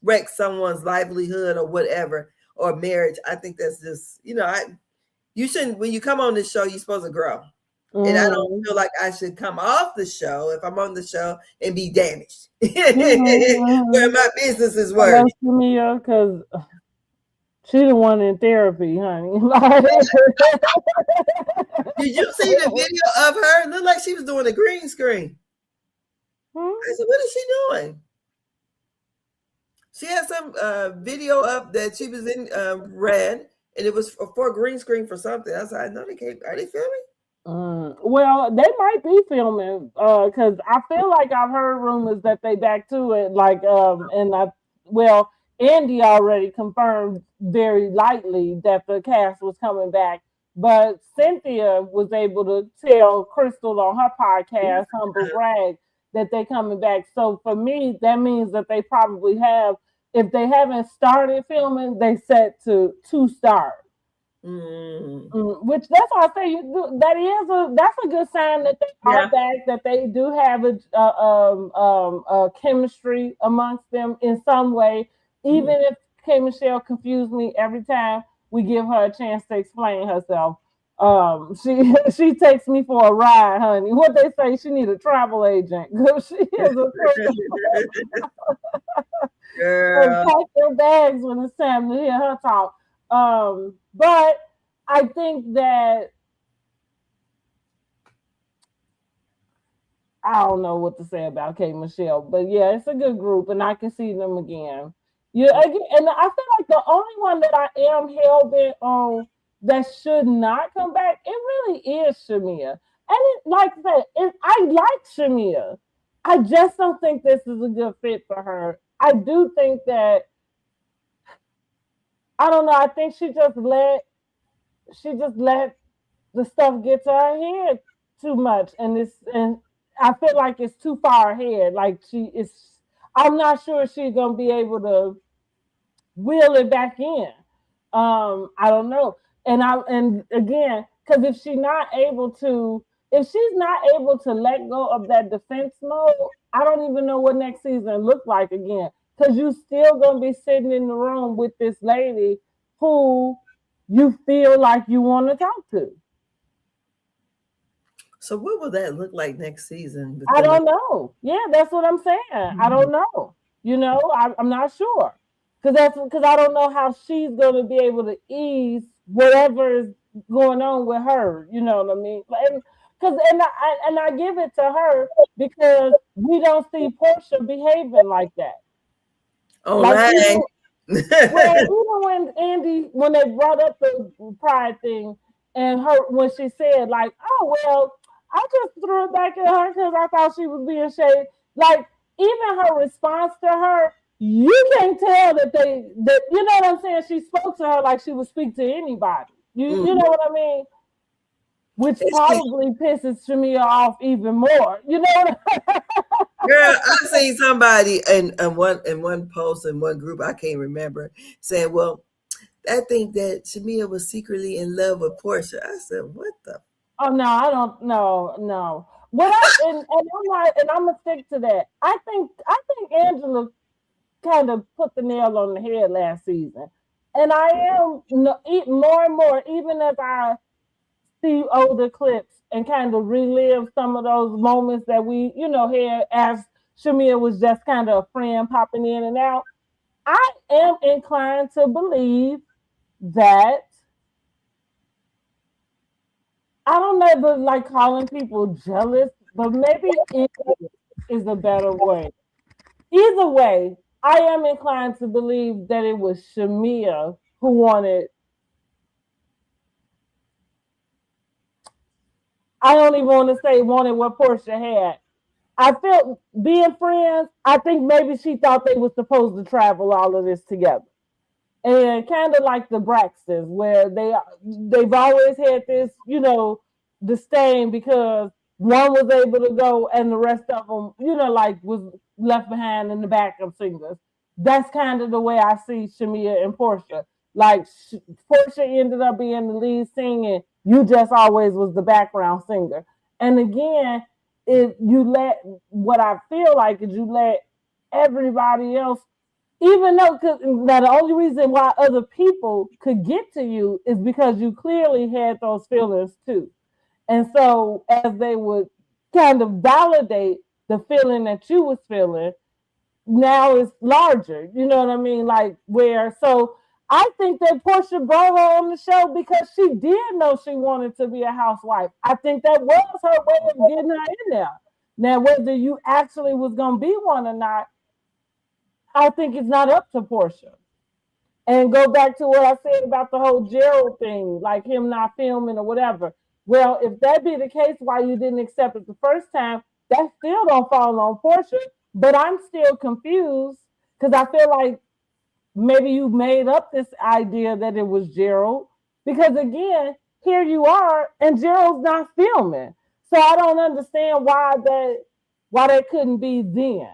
wreck someone's livelihood or whatever, or marriage, I think that's just, you know, you shouldn't, when you come on this show, you're supposed to grow. And I don't feel like I should come off the show if I'm on the show and be damaged. Where my business is worth. Because she the one in therapy, honey. Did you see the video of her? It looked like she was doing a green screen. I said, what is she doing? She had some video up that she was in red, and it was for a green screen for something. I said, no, they can't. Are they filming? Well, they might be filming because I feel like I've heard rumors that they back to it. Like, Andy already confirmed very lightly that the cast was coming back, but Cynthia was able to tell Crystal on her podcast, Humble Brag, that they coming back. So for me, that means that they probably have, if they haven't started filming, they set to start. Which that's why I say that's a good sign that they are back, that they do have a chemistry amongst them in some way. Even if K. Michelle confused me every time we give her a chance to explain herself. She takes me for a ride, honey. What they say, she need a travel agent because she is a girl. Pack their bags when it's time to hear her talk. But I think that I don't know what to say about K. Michelle, but yeah, it's a good group, and I can see them again. Yeah, again, and I feel like the only one that I am hell bent on that should not come back, it really is Shamia. And like I said, I like Shamia. I just don't think this is a good fit for her. I do think that, I don't know, I think she just let the stuff get to her head too much, and I feel like it's too far ahead. Like I'm not sure she's gonna be able to wheel it back in. I don't know. And again, because if she's not able to let go of that defense mode, I don't even know what next season looks like again. Because you still gonna be sitting in the room with this lady who you feel like you want to talk to. So what will that look like next season? I don't know. Yeah, that's what I'm saying. I don't know. You know, I'm not sure. Because I don't know how she's going to be able to ease whatever is going on with her. You know what I mean? And I give it to her because we don't see Portia behaving like that. Oh, like, even when they brought up the pride thing, and when she said like, oh well, I just threw it back at her because I thought she was being shady. Like, even her response to her, you can't tell that you know what I'm saying? She spoke to her like she would speak to anybody. You know what I mean? Which probably pisses Shamia off even more. You know what I mean? Girl, I seen somebody in one post in one group, I can't remember, saying, well, I think that Shamia was secretly in love with Portia. I said, what the? Oh no, I don't. No. And I'm gonna stick to that. I think Angela kind of put the nail on the head last season, and I am more and more, even as I see older clips and kind of relive some of those moments that we, had as Shamia was just kind of a friend popping in and out. I am inclined to believe that, I don't know, but like calling people jealous, but maybe it is a better way. Either way, I am inclined to believe that it was Shamia who wanted. I don't even want to say wanted what Portia had. I felt being friends, I think maybe she thought they were supposed to travel all of this together. And kind of like the Braxtons, where they've always had this, disdain because one was able to go and the rest of them, was left behind in the back of singers. That's kind of the way I see Shamia and Portia. Like Portia ended up being the lead singer. You just always was the background singer. And again, if you let what I feel like is you let everybody else, even though now the only reason why other people could get to you is because you clearly had those feelings too. And so as they would kind of validate the feeling that you was feeling, now it's larger. You know what I mean? Like where, so I think that Portia brought her on the show because she did know she wanted to be a housewife. I think that was her way of getting her in there. Now, whether you actually was going to be one or not, I think it's not up to Portia. And go back to what I said about the whole Gerald thing, like him not filming or whatever. Well, if that be the case, why you didn't accept it the first time, that still don't fall on Portia. But I'm still confused because I feel like maybe you made up this idea that it was Gerald. Because again, here you are, and Gerald's not filming. So I don't understand why that couldn't be then,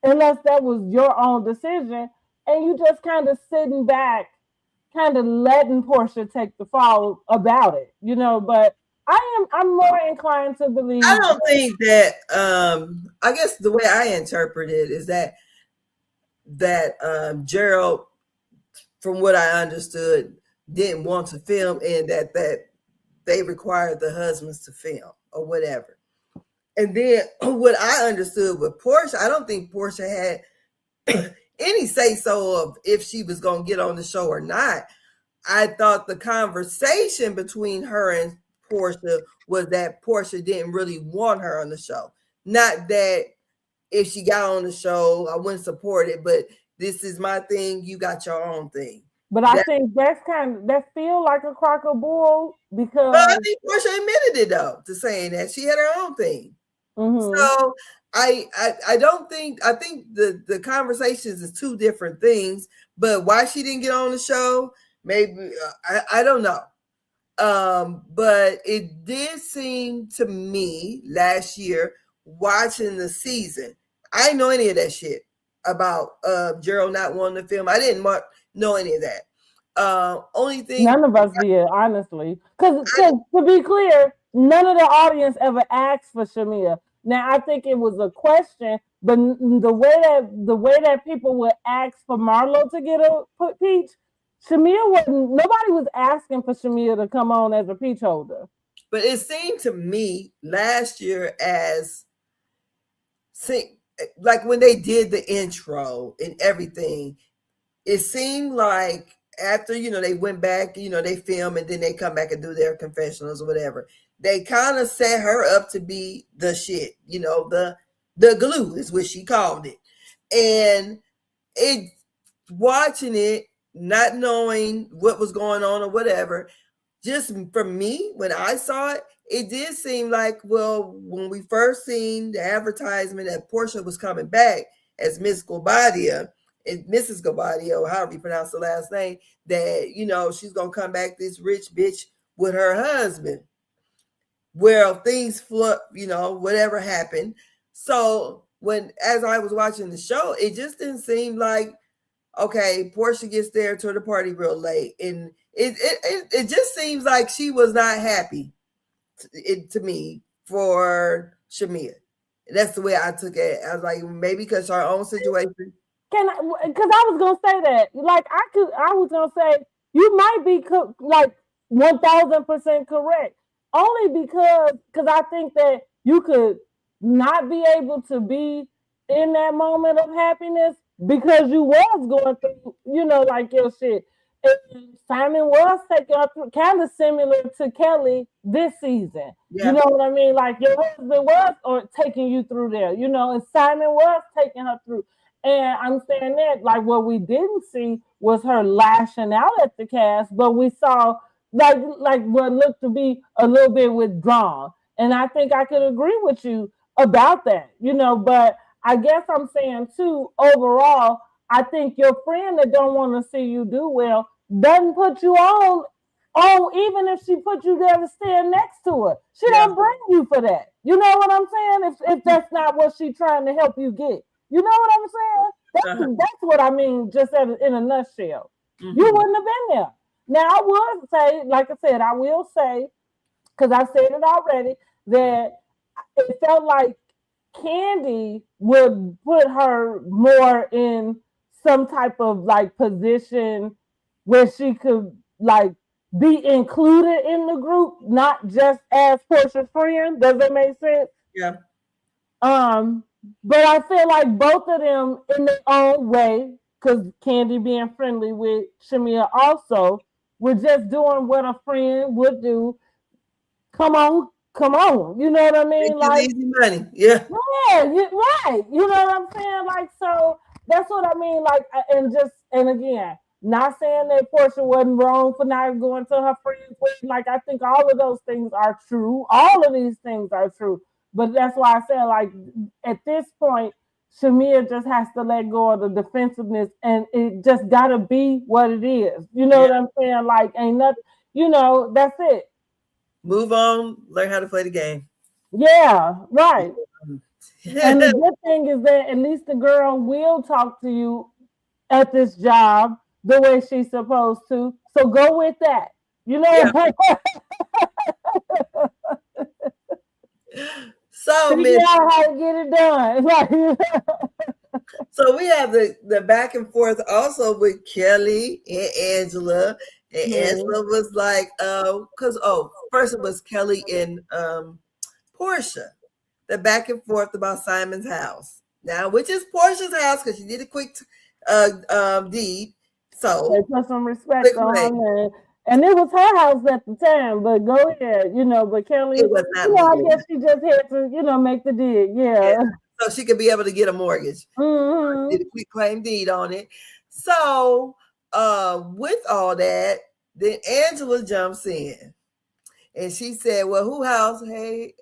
unless that was your own decision, and you just kind of sitting back, kind of letting Portia take the fall about it, you know. But I'm more inclined to believe. I don't think that. I guess the way I interpret it is that Gerald, from what I understood, didn't want to film, and that they required the husbands to film or whatever. And then what I understood with Portia, I don't think Portia had any say so of if she was going to get on the show or not. I thought the conversation between her and Portia was that Portia didn't really want her on the show. Not that if she got on the show, I wouldn't support it, but this is my thing, you got your own thing. But I think that feel like a crock of bull because. But I think Portia admitted it though, to saying that she had her own thing. Mm-hmm. So I don't think, I think the conversations is two different things, but why she didn't get on the show, maybe, I don't know. But it did seem to me last year watching the season, I didn't know any of that shit about Gerald not wanting to film. I didn't know any of that. Only thing none of us did, honestly. Because to be clear, none of the audience ever asked for Shamia. Now I think it was a question, but the way that people would ask for Marlo to get a peach, Shamia wasn't. Nobody was asking for Shamia to come on as a peach holder. But it seemed to me last year like when they did the intro and everything, it seemed like after, they went back, they film and then they come back and do their confessionals or whatever. They kind of set her up to be the shit, the glue is what she called it. And watching it, not knowing what was going on or whatever, just for me, when I saw it, it did seem like, well, when we first seen the advertisement that Portia was coming back as Miss Gobadia, and Mrs. Gobadia, or however you pronounce the last name, that, she's going to come back this rich bitch with her husband. Well, things flip, whatever happened. So as I was watching the show, it just didn't seem like, okay, Portia gets there to the party real late. And it just seems like she was not happy to me for Shamia. That's the way I took it. I was like, maybe because her own situation. Because I was gonna say that, like I was gonna say you might be like 1000% correct, only because I think that you could not be able to be in that moment of happiness because you was going through, like your shit. And Simon was taking her through, kind of similar to Kelly this season. Yeah. You know what I mean? Like your husband was taking you through there, and Simon was taking her through. And I'm saying that, like, what we didn't see was her lashing out at the cast, but we saw like what looked to be a little bit withdrawn. And I think I could agree with you about that, but I guess I'm saying too, overall, I think your friend that don't want to see you do well doesn't put you on. Oh, even if she put you there to stand next to her, she don't bring you for that. You know what I'm saying? If that's not what she's trying to help you get. You know what I'm saying? That's what I mean, just in a nutshell. You wouldn't have been there. Now, I would say, like I said, I will say, because I said it already, that it felt like Candy would put her more in some type of like position where she could like be included in the group, not just as Portia's friend. Does that make sense? Yeah. But I feel like both of them in their own way, because Candy being friendly with Shamia also, were just doing what a friend would do. Come on. You know what I mean? Like easy money. Yeah. Yeah, right. You know what I'm saying? Like, so that's what I mean. Like, and again, not saying that Portia wasn't wrong for not going to her friends with. Like, I think all of those things are true. All of these things are true. But that's why I said, like, at this point, Shamia just has to let go of the defensiveness, and it just gotta be what it is. You know what I'm saying? Like, ain't nothing. You know, that's it. Move on. Learn how to play the game. Yeah, right. And the good thing is that at least the girl will talk to you at this job the way she's supposed to. So go with that. You know. Yeah. So figure out how to get it done. So we have the back and forth also with Kelly and Angela. And Angela was like, first it was Kelly and Portia. The back and forth about Simon's house. Now, which is Portia's house, because she did a quick deed. So they put some respect on her. And it was her house at the time, but go ahead, but Kelly, I guess she just had to, make the deed. Yeah. So she could be able to get a mortgage. Did a quick claim deed on it. So with all that, then Angela jumps in and she said, well, who house? Hey,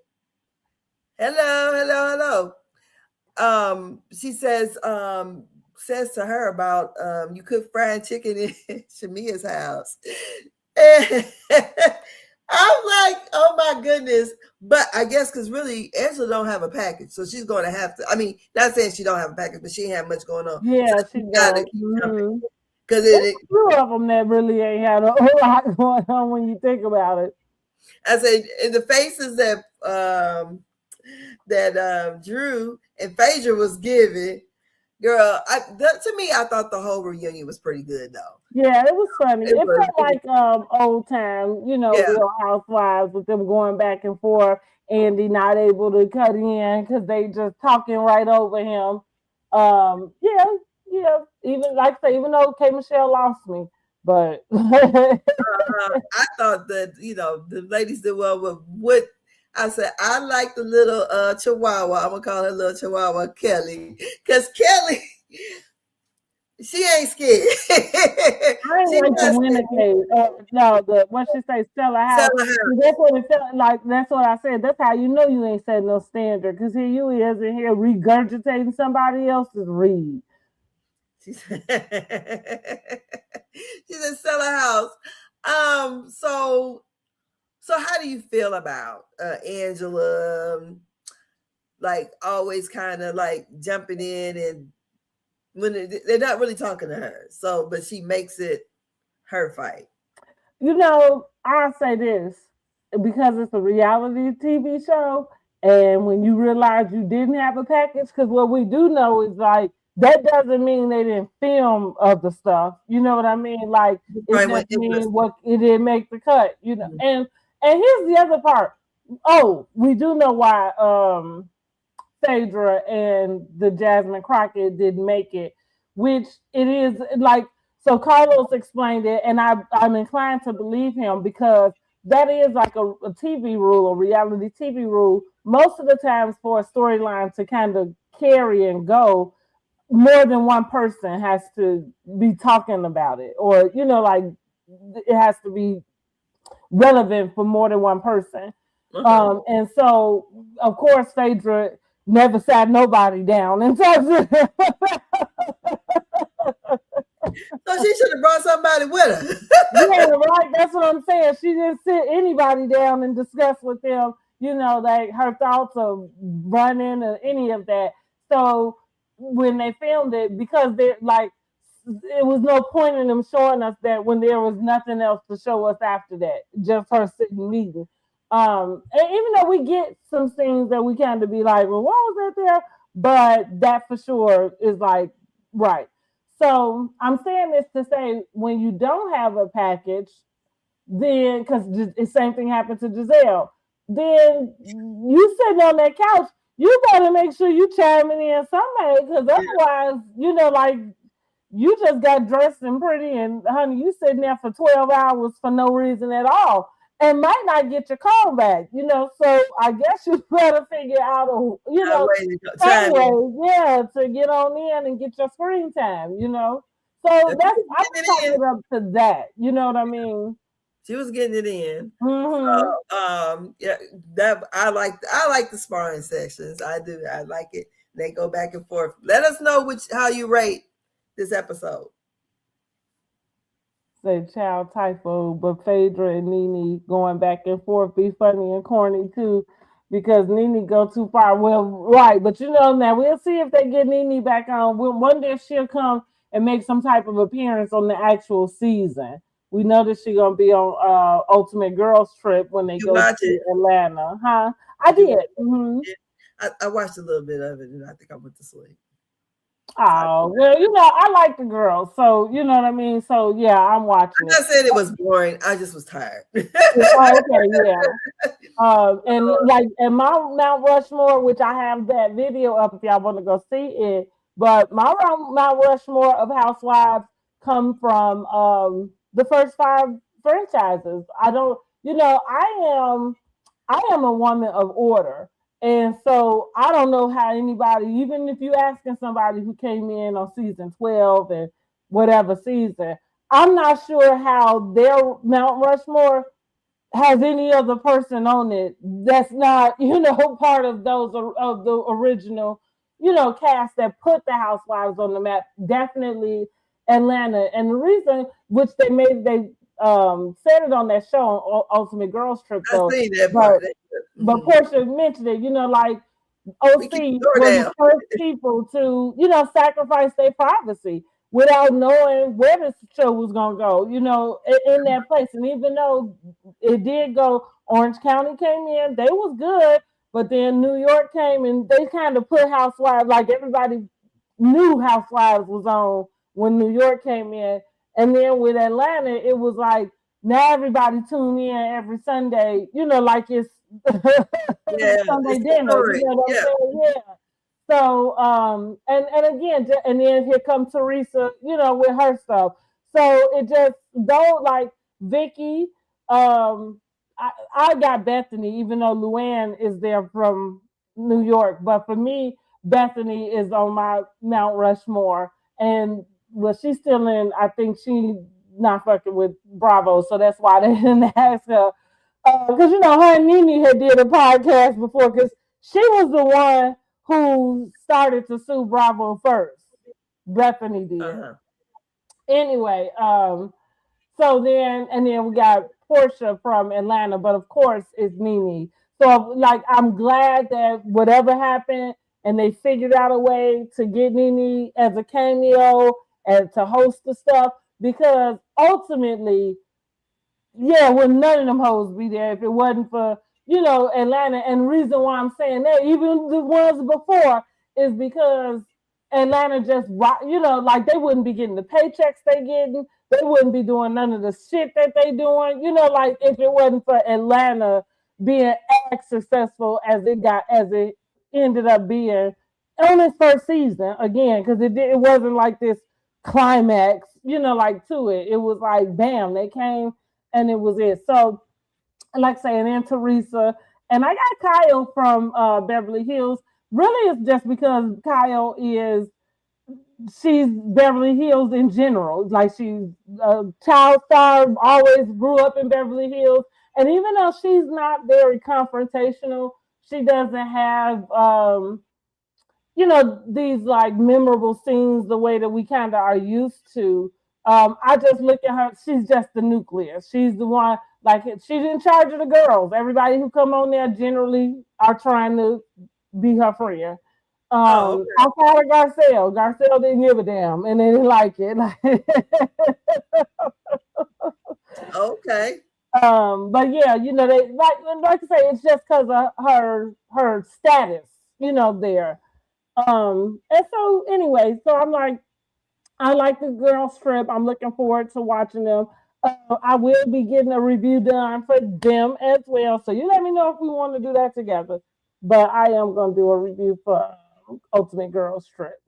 hello. She says to her about you cook fried chicken in Shamia's house. And I'm like, oh my goodness. But I guess because really Angela don't have a package. So she's going to have to, not saying she don't have a package, but she ain't have much going on. Yeah, so she got it. Because two of them that really ain't had a whole lot going on when you think about it. I say in the faces that Drew and Phaedra was giving, girl, to me, I thought the whole reunion was pretty good though. Yeah, it was funny. It felt like old time, Real Housewives with them going back and forth. Andy not able to cut in because they just talking right over him. Yeah. Even though K. Michelle lost me, but I thought that the ladies did well with what I said. I like the little Chihuahua. I'm gonna call her little Chihuahua Kelly, because Kelly, she ain't scared. I ain't like to win a case. What she say, sell a house. That's what it felt like. That's what I said. That's how you ain't setting no standard, because here you is in here regurgitating somebody else's read. She said, sell a house. So how do you feel about Angela, like always kind of like jumping in, and when they're not really talking to her, but she makes it her fight? I'll say this, because it's a reality TV show, and when you realize you didn't have a package, because what we do know is like, that doesn't mean they didn't film other stuff. You know what I mean? Like, it just means it didn't make the cut, And here's the other part. Oh, we do know why Phaedra and the Jasmine Crockett didn't make it, which it is like, so Carlos explained it, and I'm inclined to believe him, because that is like a TV rule, a reality TV rule. Most of the times for a storyline to kind of carry and go, more than one person has to be talking about it, or like it has to be relevant for more than one person. And so of course Phaedra never sat nobody down and so she should have brought somebody with her. Yeah, right. That's what I'm saying. She didn't sit anybody down and discuss with them, like her thoughts of running or any of that. So when they filmed it, because they're like, it was no point in them showing us that when there was nothing else to show us after that, just her sitting meeting. And even though we get some things that we kind of be like, well, what was that there? But that for sure is like, right. So I'm saying this to say, when you don't have a package, then, because the same thing happened to Giselle, then you sitting on that couch, you better make sure you chiming in somebody, because otherwise, like, you just got dressed and pretty, and honey, you sitting there for 12 hours for no reason at all, and might not get your call back, so I guess you better figure out some way, to get on in and get your screen time, So I'm talking up to that, you know what I mean? She was getting it in. Mm-hmm. Yeah, that I like the sparring sessions. I do. I like it. They go back and forth. Let us know how you rate this episode. Say child typho, but Phaedra and Nene going back and forth be funny and corny too, because Nene go too far. Well, right, but now we'll see if they get Nene back on. We'll wonder if she'll come and make some type of appearance on the actual season. We know that she's gonna be on Ultimate Girls Trip when they go to Atlanta, huh? I did. Mm-hmm. I watched a little bit of it, and I think I went to sleep. Oh, well, I like the girls, so you know what I mean. So yeah, I'm watching. I'm not saying it was boring. I just was tired. Okay, yeah. And my Mount Rushmore, which I have that video up if y'all want to go see it. But my Mount Rushmore of housewives come from the first 5 franchises. I am a woman of order. And so I don't know how anybody, even if you asking somebody who came in on season 12 and whatever season, I'm not sure how their Mount Rushmore has any other person on it that's not, part of those of the original, cast that put the housewives on the map. Definitely Atlanta. And the reason which they said it on that show on Ultimate Girls Trip though. I see that part. But Portia mentioned it, like OC was the first people to, sacrifice their privacy without knowing where the show was going to go, in that place. And even though it did go, Orange County came in, they was good, but then New York came and they kind of put Housewives, like everybody knew Housewives was on when New York came in. And then with Atlanta, it was like, now everybody tune in every Sunday, like it's Sunday dinner. Yeah. So and again, and then here comes Teresa, with her stuff. So it just don't like Vicky. I got Bethany, even though Luann is there from New York, but for me, Bethany is on my Mount Rushmore, and she's still in. I think she not fucking with Bravo, so that's why they didn't ask her. Because her and Nene had did a podcast before, because she was the one who started to sue Bravo first. Bethany did. Uh-huh. Anyway, so then we got Portia from Atlanta, but of course it's Nene. So I'm glad that whatever happened, and they figured out a way to get Nene as a cameo and to host the stuff, because ultimately, would none of them hoes be there if it wasn't for, Atlanta. And the reason why I'm saying that, even the ones before, is because Atlanta just, they wouldn't be getting the paychecks they getting. They wouldn't be doing none of the shit that they doing, if it wasn't for Atlanta being as successful as it ended up being on its first season, again, because it wasn't like this climax, to it. It was like, bam, they came and it was it. So, like saying, and Teresa, and I got Kyle from Beverly Hills. Really, it's just because Kyle she's Beverly Hills in general. Like, she's a child star, always grew up in Beverly Hills. And even though she's not very confrontational, she doesn't have, these like memorable scenes the way that we kind of are used to. I just look at her, she's just the nucleus. She's the one, like, she's in charge of the girls. Everybody who come on there generally are trying to be her friend. Oh, Outside of Garcelle didn't give a damn, and they didn't like it. okay. But yeah, you know, they like I say, it's just because of her status, you know, there. And so anyway, so I'm like, I like the girl strip. I'm looking forward to watching them. I will be getting a review done for them as well. So you let me know if we want to do that together. But I am going to do a review for Ultimate Girl Strip.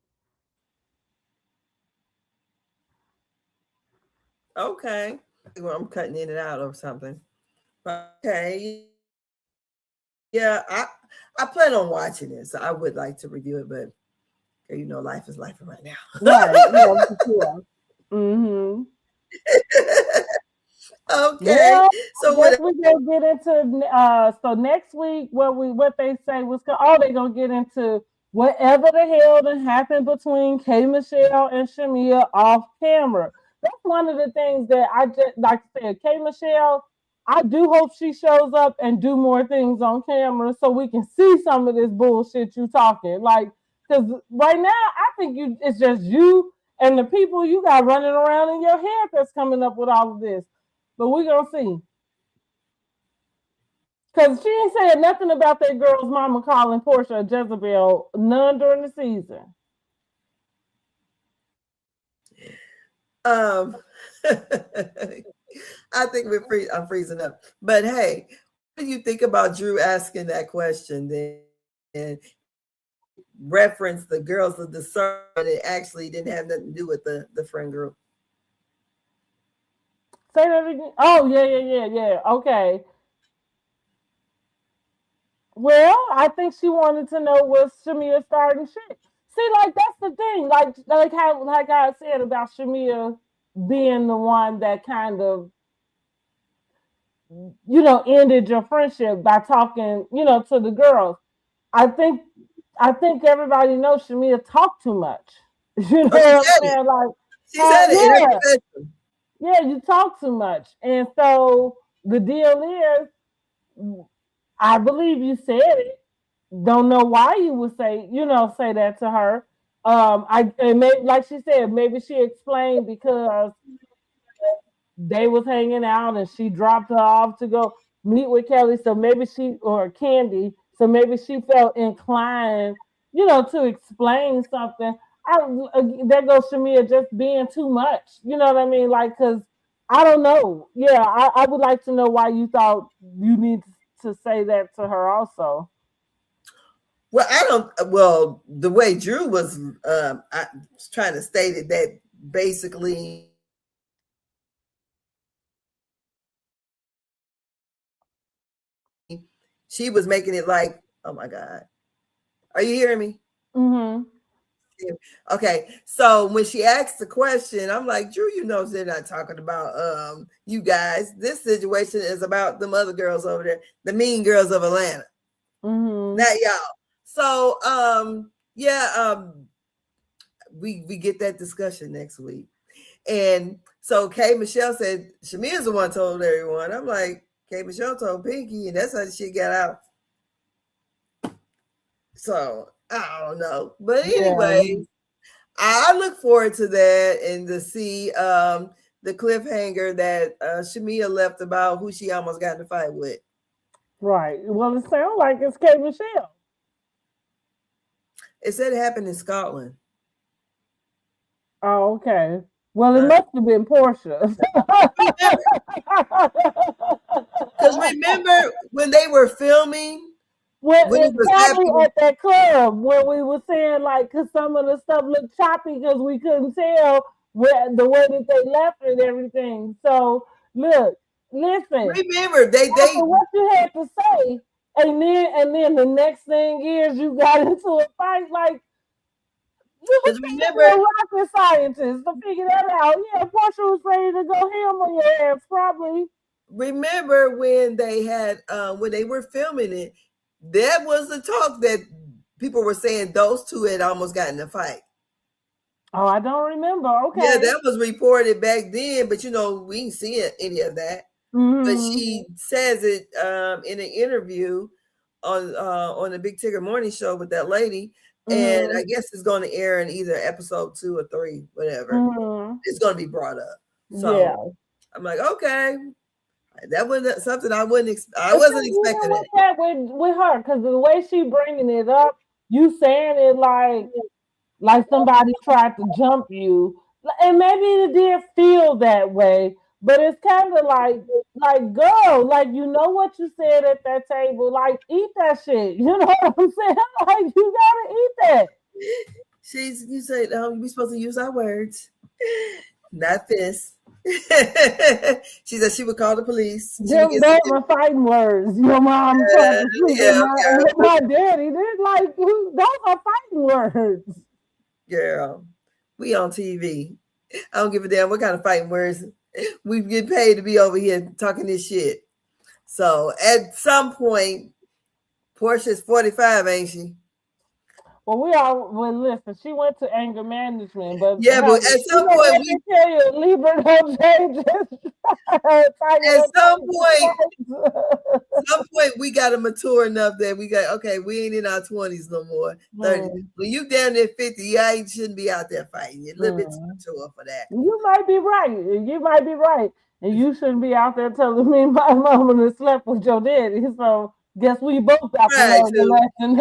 Okay. Well, I'm cutting in and out or something. Okay. Yeah, I plan on watching it, so I would like to review it, but you know, life is life right now. Right. Yeah, for sure. Mm-hmm. Okay. Well, So what what? we gonna get into? So next week, what they say was they gonna get into whatever the hell that happened between K Michelle and Shamia off camera. That's one of the things that I just like to say. K Michelle, I do hope she shows up and do more things on camera so we can see some of this bullshit you talking. Like, because right now I think it's just you and the people you got running around in your head that's coming up with all of this. But we're gonna see. Cause she ain't saying nothing about that girl's mama calling Portia a Jezebel, none during the season. I think I'm freezing up. But hey, what do you think about Drew asking that question then and reference the girls of the sun? It actually didn't have nothing to do with the friend group. Say that again. Oh, yeah. Okay. Well, I think she wanted to know was Shamia starting shit. See, like that's the thing. Like I said about Shamia being the one that kind of, you know, ended your friendship by talking, you know, to the girls. I think everybody knows Shamia talked too much. You know Oh, she what I'm said it. saying? Like, She said it in her yeah, confession. yeah, you talk too much. And so the deal is, I believe you said it. Don't know why you would say that to her. Like she said, maybe she explained because they was hanging out and she dropped her off to go meet with Kelly. So maybe or Candy. So maybe she felt inclined, you know, to explain something. There goes Shamia just being too much. You know what I mean? Like, cause I don't know. Yeah, I would like to know why you thought you need to say that to her also. Well, the way Drew was trying to state it, that basically she was making it like, oh my God. Are you hearing me? Mm-hmm. Okay, so when she asked the question, I'm like, Drew, you know they're not talking about you guys. This situation is about the other girls over there, the mean girls of Atlanta. Mm-hmm. Not y'all. So we get that discussion next week. And so Kay Michelle said Shamia's the one told everyone. I'm like, Kay Michelle told Pinky, and that's how she got out. So I don't know. But anyway, I look forward to that and to see the cliffhanger that Shamia left about who she almost got in a fight with. Right. Well, it sounds like it's Kay Michelle. It said it happened in Scotland. Oh, okay. Well, it must have been Portia. Because remember when they were filming? When it was probably at that club when we were saying like, because some of the stuff looked choppy because we couldn't tell the way that they left and everything. So look, listen. Remember they what you had to say, and then the next thing is you got into a fight like. Because remember, rocket scientists to figure that out. Yeah, Portia was ready to go ham on your ass, probably. Remember when they had when they were filming it, that was the talk that people were saying those two had almost gotten a fight. Oh, I don't remember. Okay. Yeah, that was reported back then, but you know, we didn't see any of that. Mm-hmm. But she says it in an interview on the Big Tigger Morning Show with that lady and I guess it's going to air in either episode 2 or 3, whatever. It's going to be brought up. So I'm like, okay, that wasn't something I wasn't expecting it. That with her, because the way she bringing it up, you saying it like somebody tried to jump you, and maybe it did feel that way. But it's kind of like, girl, like, you know what you said at that table, like, eat that shit. You know what I'm saying? Like, you gotta eat that. You said we supposed to use our words, not this. She said she would call the police. Those were fighting words. Your mom tried to speak my daddy. They're like, those are fighting words. Girl, we on TV. I don't give a damn what kind of fighting words. We get paid to be over here talking this shit. So at some point, Portia's 45, ain't she? Well, listen, she went to anger management, but at some point we tell you, Libra don't change. At some point, we got to mature enough that we ain't in our 20s no more. 30. When you down there 50, you shouldn't be out there fighting. You're a little bit too mature for that. You might be right. And you shouldn't be out there telling me my mama slept with your daddy. So guess we both got the lesson.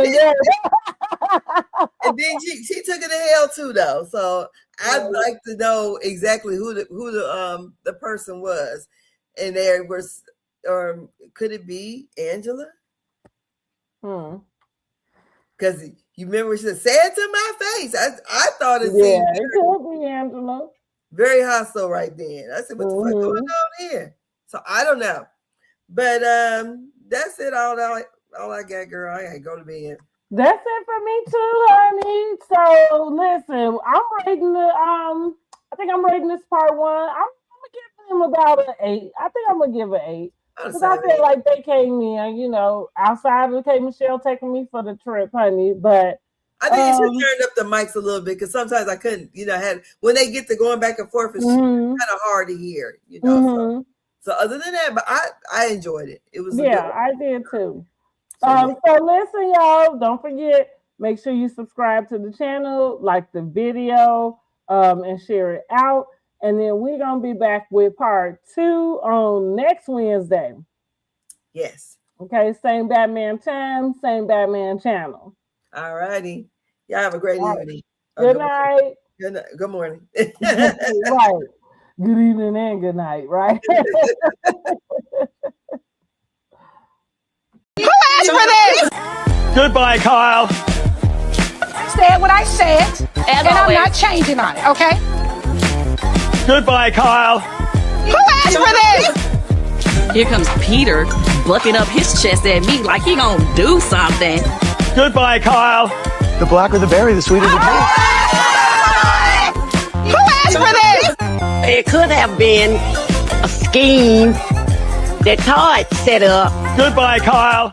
And then she took it to hell too, though. So I'd like to know exactly who the person was. And there was, could it be Angela? Because you remember she said, "Say it to my face." I thought it could be Angela. Very hostile right then. I said, "What the fuck going on here?" So I don't know, but that's it. All I got, girl. I gotta go to bed. That's it for me too, honey. So listen, I'm rating I think I'm rating this part 1. I'm gonna give them about an 8. I think I'm gonna give an 8. Because I feel like they came in, outside of K. Michelle taking me for the trip, honey. But I think you should turn up the mics a little bit because sometimes I couldn't, when they get to going back and forth, it's kind of hard to hear, So other than that, but I enjoyed it. It was I did too. So listen, y'all, don't forget, make sure you subscribe to the channel, like the video, and share it out. And then we're going to be back with part 2 on next Wednesday. Yes. Okay, same Batman time, same Batman channel. All righty. Y'all have a great evening. Good night. Good night. Good morning. Right. Good evening and good night, right? Who asked for this? Goodbye, Kyle. Said what I said, and I'm not changing on it, okay? Goodbye, Kyle. Who asked for this? Here comes Peter bucking up his chest at me like he gonna do something. Goodbye, Kyle. The blacker the berry, the sweeter the taste. Who asked for this? It could have been a scheme that Todd set up. Goodbye, Kyle.